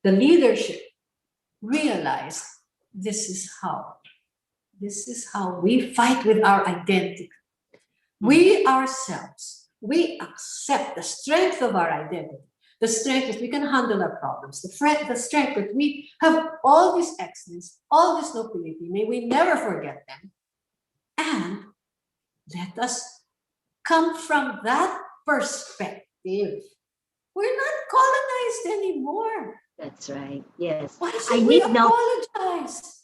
leadership realize this is how we fight with our identity. We ourselves, we accept the strength of our identity. The strength that we can handle our problems. The strength that we have all this excellence, all this nobility. May we never forget them. And let us come from that perspective. We're not colonized anymore. That's right. Yes. Why should we apologize?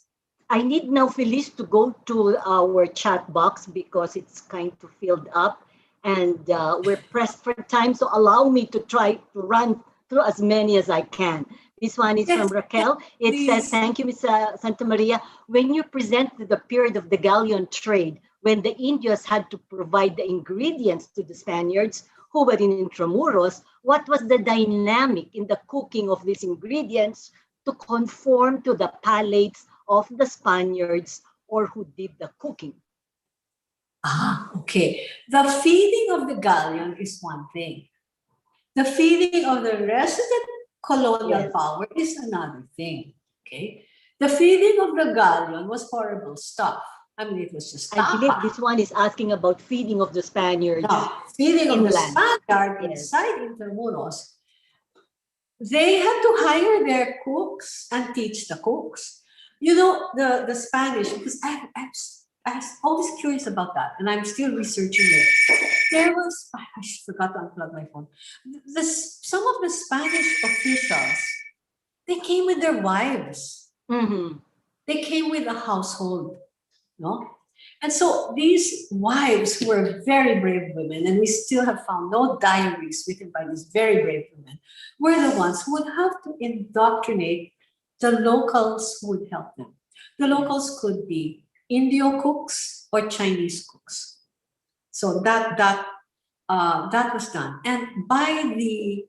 I need now, Felice, to go to our chat box because it's kind of filled up. And we're pressed for time, so allow me to try to run through as many as I can. This one is from Raquel. It says, thank you, Ms. Santa Maria. When you presented the period of the Galleon Trade, when the Indians had to provide the ingredients to the Spaniards who were in Intramuros, what was the dynamic in the cooking of these ingredients to conform to the palates of the Spaniards or who did the cooking? Okay. The feeding of the galleon is one thing. The feeding of the rest of the colonial power is another thing. Okay. The feeding of the galleon was horrible stuff. I mean, it was just I believe this one is asking about feeding of the Spaniards. No, feeding of the inland. Spaniard inside Intramuros. They had to hire their cooks and teach the cooks. You know, the Spanish, because I was always curious about that, and I'm still researching it. There was, I forgot to unplug my phone. Some of the Spanish officials, they came with their wives. Mm-hmm. They came with a household, no? And so these wives were very brave women, and we still have found no diaries written by these very brave women, were the ones who would have to indoctrinate the locals who would help them. The locals could be Indio cooks or Chinese cooks. So that was done. And by the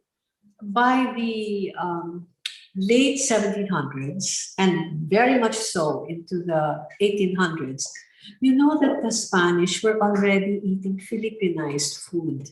late 1700s, and very much so into the 1800s, you know that the Spanish were already eating Filipinized food.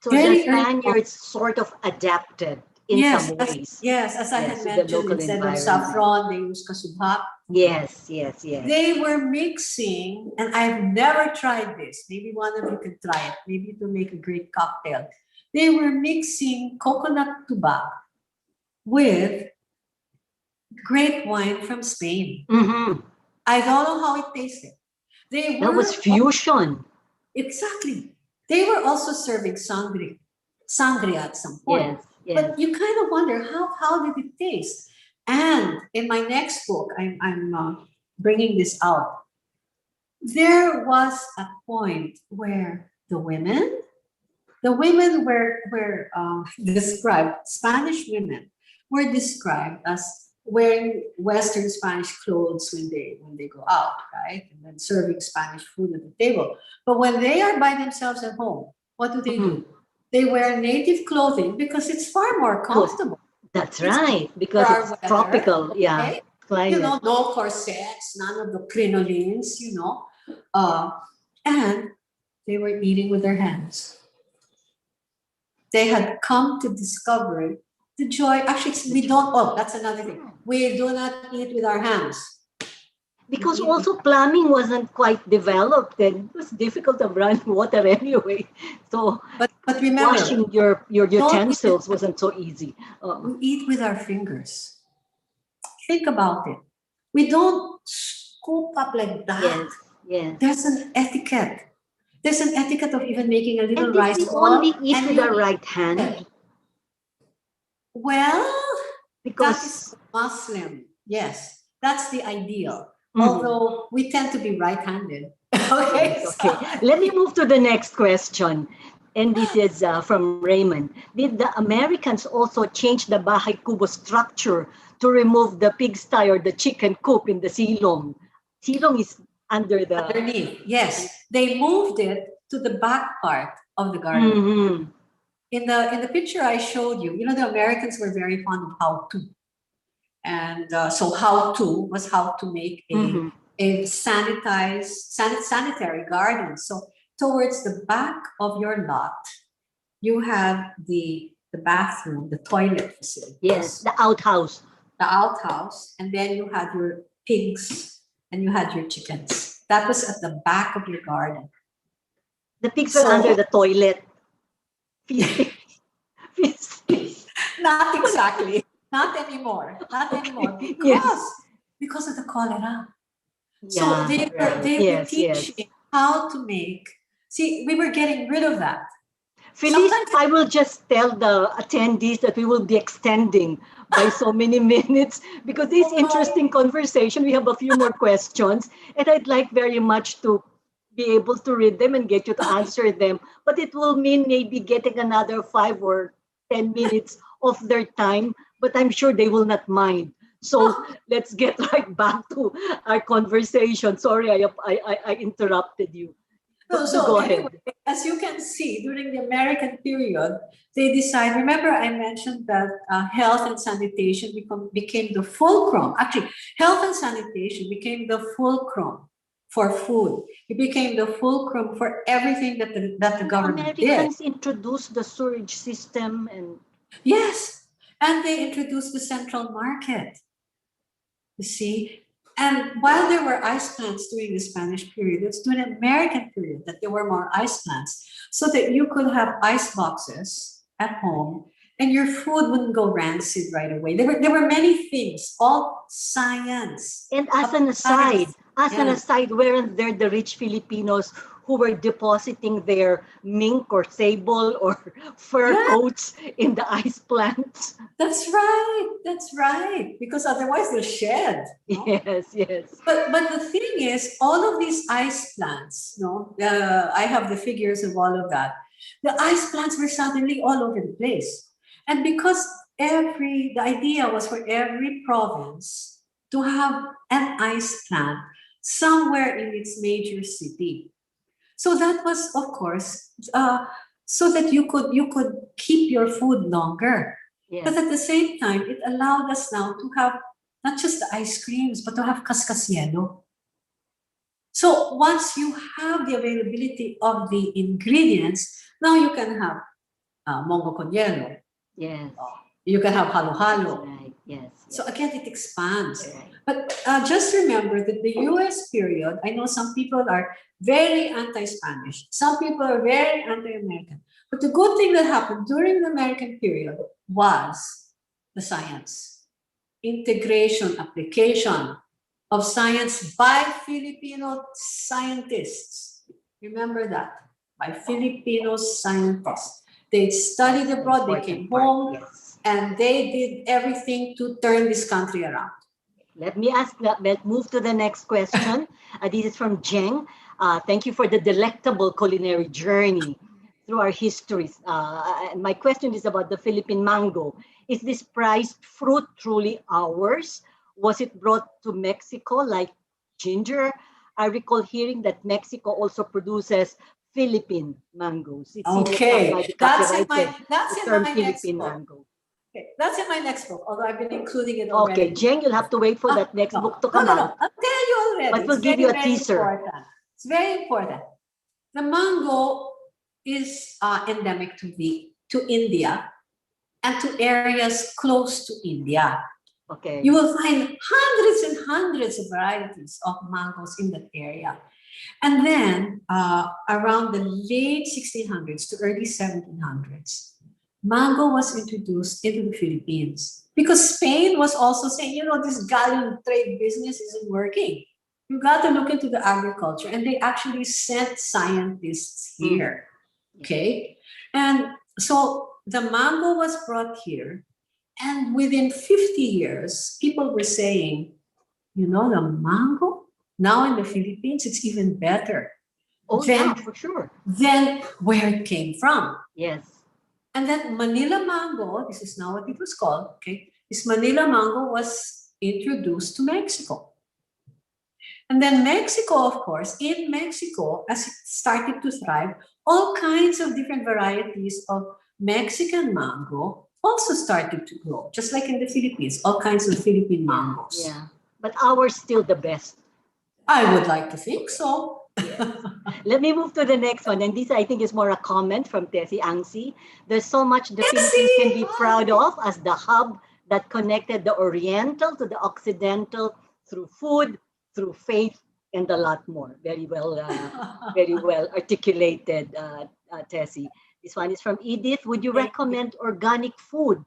So the Spaniards sort of adapted in some ways. Yes, as I had mentioned, instead of saffron, they used kasubhak. Yes. They were mixing, and I've never tried this. Maybe one of you can try it. Maybe it will make a great cocktail. They were mixing coconut tuba with grape wine from Spain. Mm-hmm. I don't know how it tasted. That was fusion. Exactly. They were also serving sangria at some point. Yes. But you kind of wonder, how did it taste? And in my next book, I'm bringing this out. There was a point where the women were described, Spanish women were described as wearing Western Spanish clothes when they go out, right? And then serving Spanish food at the table. But when they are by themselves at home, what do? They wear native clothing because it's far more comfortable. That's right, because it's tropical, yeah. Okay? climate. no corsets, none of the crinolines, and they were eating with their hands. They had come to discover the joy. Actually, we don't, that's another thing. We do not eat with our hands. Because also plumbing wasn't quite developed, and it was difficult to run water anyway. So But remember, washing your utensils wasn't so easy. we eat with our fingers. Think about it. We don't scoop up like that. Yes, yes. There's an etiquette. There's an etiquette of even making a little And did rice we ball. only eat and with you our right hand? Well, that Because is Muslim. Yes, that's the ideal. Mhm. Although we tend to be right-handed. Okay. okay, let me move to the next question. And this is from Raymond. Did the Americans also change the bahay kubo structure to remove the pigsty or the chicken coop in the silong? Silong is under the... Underneath, yes. They moved it to the back part of the garden. Mhm. In the picture I showed you, the Americans were very fond of how-to. And so how-to was how to make Mhm. a sanitary garden. So towards the back of your lot, you have the bathroom, the toilet facility. Yes, the outhouse. The outhouse, and then you had your pigs and you had your chickens. That was at the back of your garden. The pigs were under the toilet. Feasting. Not exactly. Not anymore. Not anymore. Because of the cholera. So they were teaching how to make. See, we were getting rid of that. Phyllis, I will just tell the attendees that we will be extending by so many minutes because this interesting conversation, we have a few more questions and I'd like very much to be able to read them and get you to answer them. But it will mean maybe getting another 5 or 10 minutes of their time, but I'm sure they will not mind. So let's get right back to our conversation. Sorry, I interrupted you. So go anyway, ahead. as you can see, during the American period, they decided, remember I mentioned that health and sanitation became the fulcrum. Actually, health and sanitation became the fulcrum for food. It became the fulcrum for everything that the government did. Americans introduced the sewage system and... Yes, and they introduced the central market. You see? And while there were ice plants during the Spanish period, it's during the American period that there were more ice plants so that you could have ice boxes at home and your food wouldn't go rancid right away. There were many things, all science. And as an aside, weren't there the rich Filipinos who were depositing their mink or sable or fur coats in the ice plants? That's right. Because otherwise they'll shed. No? Yes. But the thing is, all of these ice plants, I have the figures of all of that. The ice plants were suddenly all over the place. And because the idea was for every province to have an ice plant somewhere in its major city. So that was, of course, so that you could keep your food longer. Yes. But at the same time, it allowed us now to have not just the ice creams, but to have cascasielo. So once you have the availability of the ingredients, now you can have mongo con hielo. Yes. You can have halo-halo. Right. Yes. So again, it expands. Right. But just remember that the US period, I know some people are very anti-Spanish. Some people are very anti-American. But the good thing that happened during the American period was the science. Integration, application of science by Filipino scientists. Remember that, by Filipino scientists. They studied abroad, they came home, and they did everything to turn this country around. Let me move to the next question. This is from Jeng. Thank you for the delectable culinary journey through our histories. My question is about the Philippine mango. Is this prized fruit truly ours? Was it brought to Mexico like ginger? I recall hearing that Mexico also produces Philippine mangoes. Okay, that's in my Philippine next mango. Okay, that's in my next book, although I've been including it already. Okay, Jen, you'll have to wait for that next book to come out. I'll tell you already. But we'll It's give you a very teaser. important. It's very important. The mango is endemic to India and to areas close to India. Okay. You will find hundreds and hundreds of varieties of mangoes in that area. And then around the late 1600s to early 1700s, mango was introduced into the Philippines because Spain was also saying, you know, this galleon trade business isn't working. You got to look into the agriculture, and they actually sent scientists here. Okay, and so the mango was brought here, and within 50 years, people were saying, you know, the mango now in the Philippines, it's even better. Oh, yeah, for sure. Than where it came from. Yes. And then Manila mango, this is now what it was called, okay? This Manila mango was introduced to Mexico. And then Mexico, of course, in Mexico, as it started to thrive, all kinds of different varieties of Mexican mango also started to grow, just like in the Philippines, all kinds of Philippine mangoes. Yeah, but ours still the best. I would like to think so. Yes. Let me move to the next one. And this, I think, is more a comment from Tessie Angsi. There's so much the Philippines can be proud of as the hub that connected the Oriental to the Occidental through food, through faith, and a lot more. Very well articulated, Tessie. This one is from Edith. Would you recommend organic food?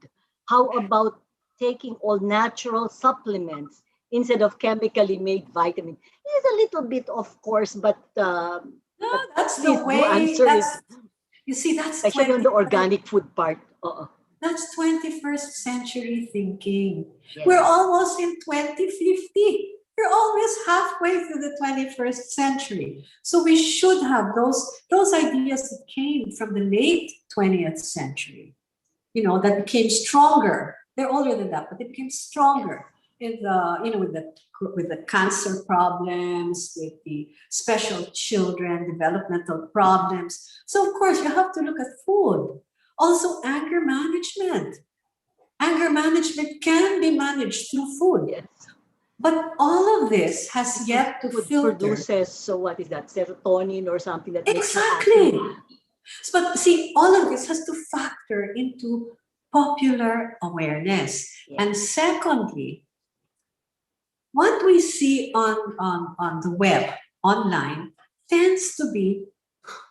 How about taking all natural supplements instead of chemically made vitamin? It's a little bit, of course, but no, that's the please way. do answer it. You see, that's Especially on the organic food part. That's 21st century thinking. Yes. We're almost in 2050. We're almost halfway through the 21st century. So we should have those ideas that came from the late 20th century, you know, that became stronger. They're older than that, but they became stronger in the, you know, with the cancer problems, with the special children, developmental problems. So of course you have to look at food. Also anger management. Anger management can be managed through food. Yes. But all of this has yet to filter. Produces, so what is that, serotonin or something that exactly. Makes you But see, all of this has to factor into popular awareness. Yes. And secondly, what we see on the web, online, tends to be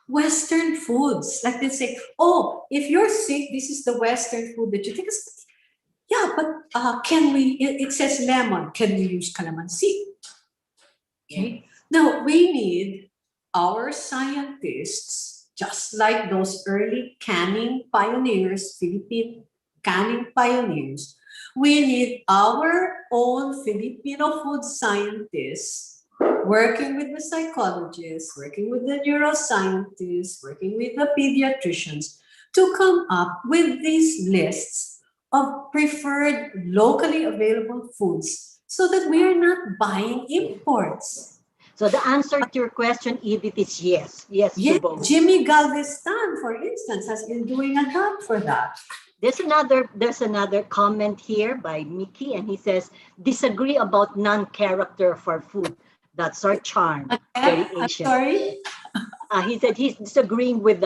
Western foods. Like they say, oh, if you're sick, this is the Western food that you take. Yeah, but can we, it says lemon, can we use calamansi? Okay. Now, we need our scientists, just like those early canning pioneers, Philippine canning pioneers, we need our own Filipino food scientists working with the psychologists, working with the neuroscientists, working with the pediatricians to come up with these lists of preferred locally available foods so that we are not buying imports. So the answer to your question, Edith, is yes. Yes, to both. Jimmy Galveston, for instance, has been doing a lot for that. There's another comment here by Mickey, and he says, disagree about non-character for food. That's our charm. Very Asian. Sorry? He said he's disagreeing with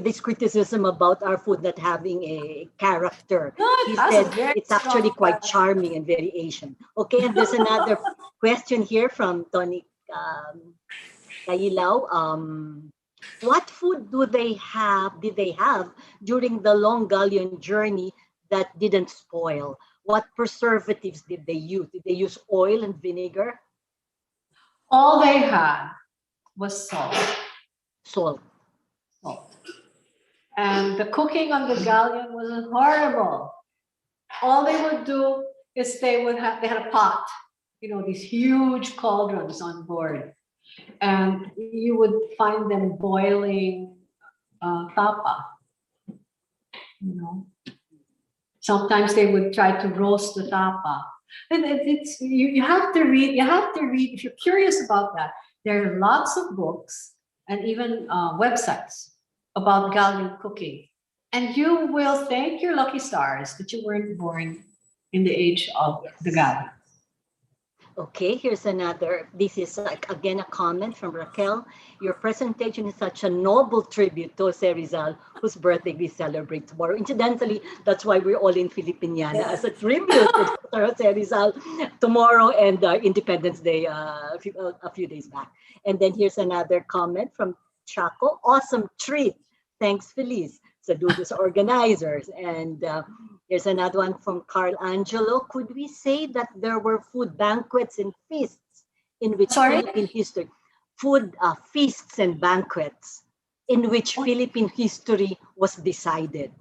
this criticism about our food not having a character. He said it's actually quite charming and very Asian. Okay, and there's another question here from Tony Kailaw. What food did they have during the long galleon journey that didn't spoil? What preservatives did they use? Did they use oil and vinegar? All they had was salt. Salt. And the cooking on the galleon was horrible. All they would do is they had a pot, you know, these huge cauldrons on board. And you would find them boiling tapa, you know. Sometimes they would try to roast the tapa. And it's you have to read, if you're curious about that. There are lots of books and even websites about galleon cooking. And you will thank your lucky stars that you weren't born in the age of the Galleon. Okay, here's another. This is again a comment from Raquel. Your presentation is such a noble tribute to Jose Rizal, whose birthday we celebrate tomorrow. Incidentally, that's why we're all in Filipiniana as a tribute to Dr. Jose Rizal tomorrow and Independence Day a few days back. And then here's another comment from Chaco. Awesome treat. Thanks, Feliz. Saludos organizers. And here's another one from Carl Angelo. Could we say that there were food banquets and feasts in which Philippine history, food feasts and banquets in which Philippine history was decided?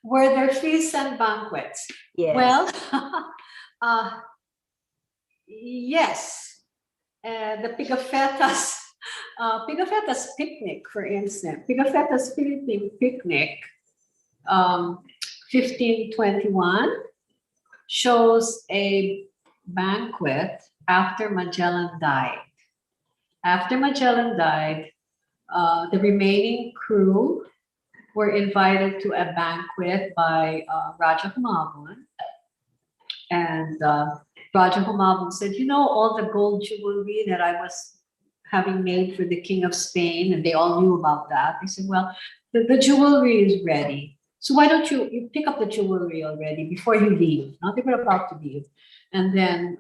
Were there feasts and banquets? Yes. Well, yes. The Pigofeta's Pigofeta's picnic, for instance, Pigofeta's Philippine picnic, 1521, shows a banquet after Magellan died. After Magellan died, the remaining crew were invited to a banquet by Raja Humabon. And Raja Humabon said, you know, all the gold jewelry that I was having made for the King of Spain, and they all knew about that. They said, well, the jewelry is ready. So why don't you pick up the jewelry already before you leave? Now they were about to leave. And then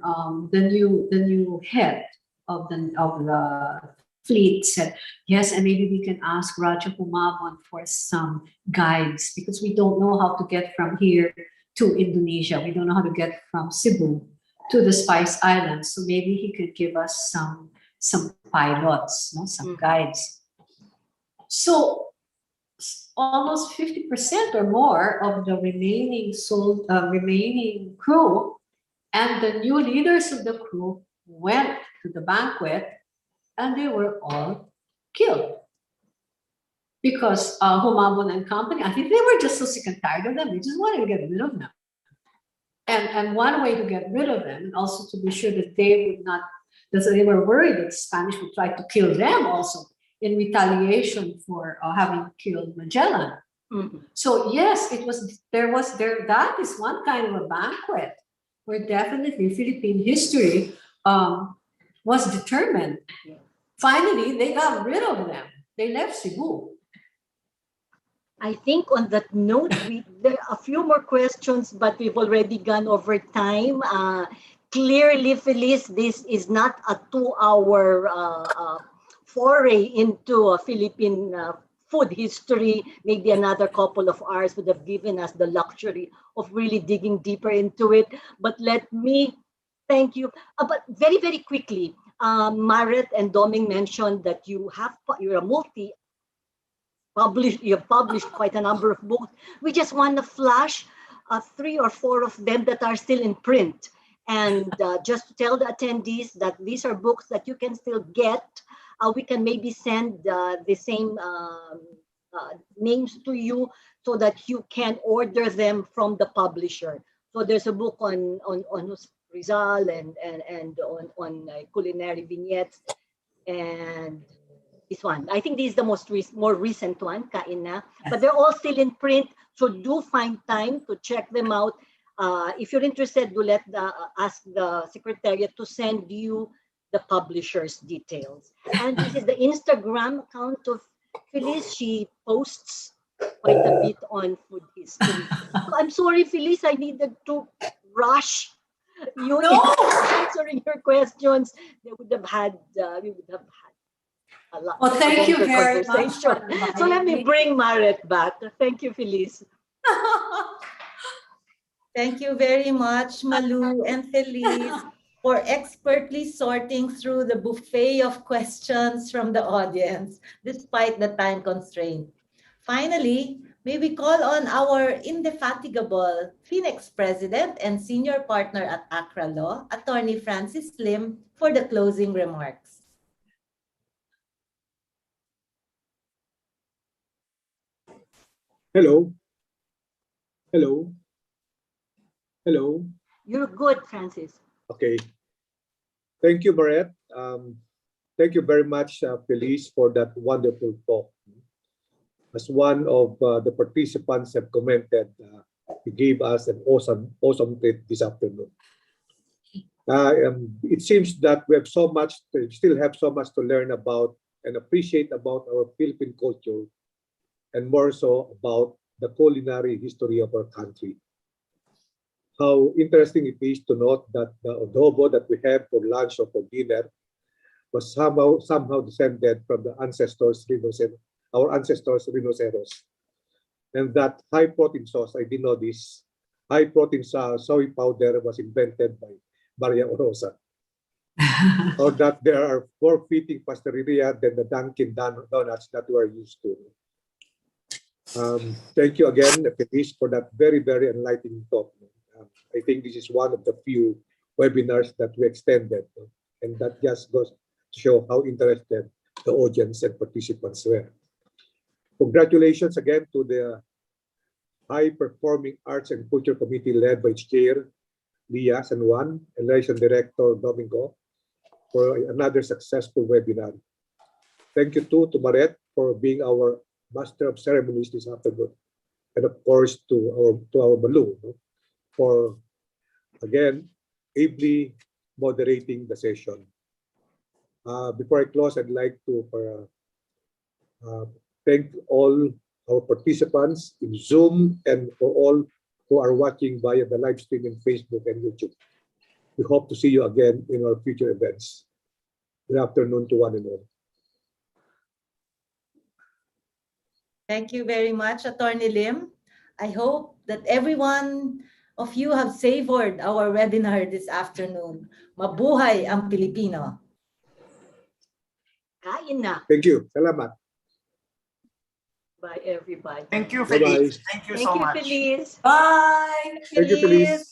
the new head of the fleet said, yes, and maybe we can ask Raja Humabon for some guides because we don't know how to get from here to Indonesia. We don't know how to get from Cebu to the Spice Islands. So maybe he could give us some pilots, some guides. So almost 50% or more of the remaining crew and the new leaders of the crew went to the banquet, and they were all killed because Humabon and company, I think they were just so sick and tired of them. They just wanted to get rid of them. And one way to get rid of them, and also to be sure that they would not, because they were worried that the Spanish would try to kill them also in retaliation for having killed Magellan. Mm-hmm. So yes, that is one kind of a banquet where definitely Philippine history was determined. Finally, they got rid of them. They left Cebu. I think on that note, there are a few more questions, but we've already gone over time. Clearly, Feliz, this is not a 2-hour foray into a Philippine food history. Maybe another couple of hours would have given us the luxury of really digging deeper into it. But let me thank you. But very, very quickly, Maret and Doming mentioned that you're a you have published quite a number of books. We just want to flash 3 or 4 of them that are still in print. And just to tell the attendees that these are books that you can still get. We can maybe send the same names to you so that you can order them from the publisher. So there's a book on Rizal and on culinary vignettes, and this one. I think this is the more recent one, Kain Na. But they're all still in print, so do find time to check them out. If you're interested, do ask the secretariat to send you the publisher's details. And this is the Instagram account of Feliz. She posts quite a bit on food history. I'm sorry, Feliz, I needed to rush you in answering your questions. We would have had a lot. Well, thank you very much. So let me bring Maret back. Thank you, Feliz. Thank you very much, Malu and Feliz, for expertly sorting through the buffet of questions from the audience, despite the time constraint. Finally, may we call on our indefatigable FINEX President and Senior Partner at Accra Law, Attorney Francis Lim, for the closing remarks. Hello. Hello. Hello. You're good, Francis. Okay. Thank you, Barrett. Thank you very much, Feliz, for that wonderful talk. as one of the participants have commented, he gave us an awesome treat this afternoon. It seems that we still have so much to learn about and appreciate about our Philippine culture, and more so about the culinary history of our country. How interesting it is to note that the adobo that we have for lunch or for dinner was somehow descended from the our ancestors rhinoceros. And that high protein sauce, I didn't know this, high protein soy powder was invented by Maria Orosa. Or that there are more fitting pasteria than the Dunkin' Donuts that we are used to. Thank you again, Felice, for that very, very enlightening talk. I think this is one of the few webinars that we extended, and that just goes to show how interested the audience and participants were. Congratulations again to the high-performing Arts and Culture Committee led by its chair, Leah San Juan, and Liaison Director Domingo, for another successful webinar. Thank you too to Maret for being our Master of Ceremonies this afternoon, and of course to our Malu for again ably moderating the session. Before I close, I'd like to thank all our participants in Zoom and for all who are watching via the live stream in Facebook and YouTube. We hope to see you again in our future events. Good afternoon to one and all. Thank you very much, Attorney Lim. I hope that every one of you have savored our webinar this afternoon. Mabuhay ang Pilipino. Kain na. Thank you. Salamat. Bye, everybody. Thank you, Bye-bye. Felice. Thank you Thank so you, much. Felice. Bye. Thank you, Felice.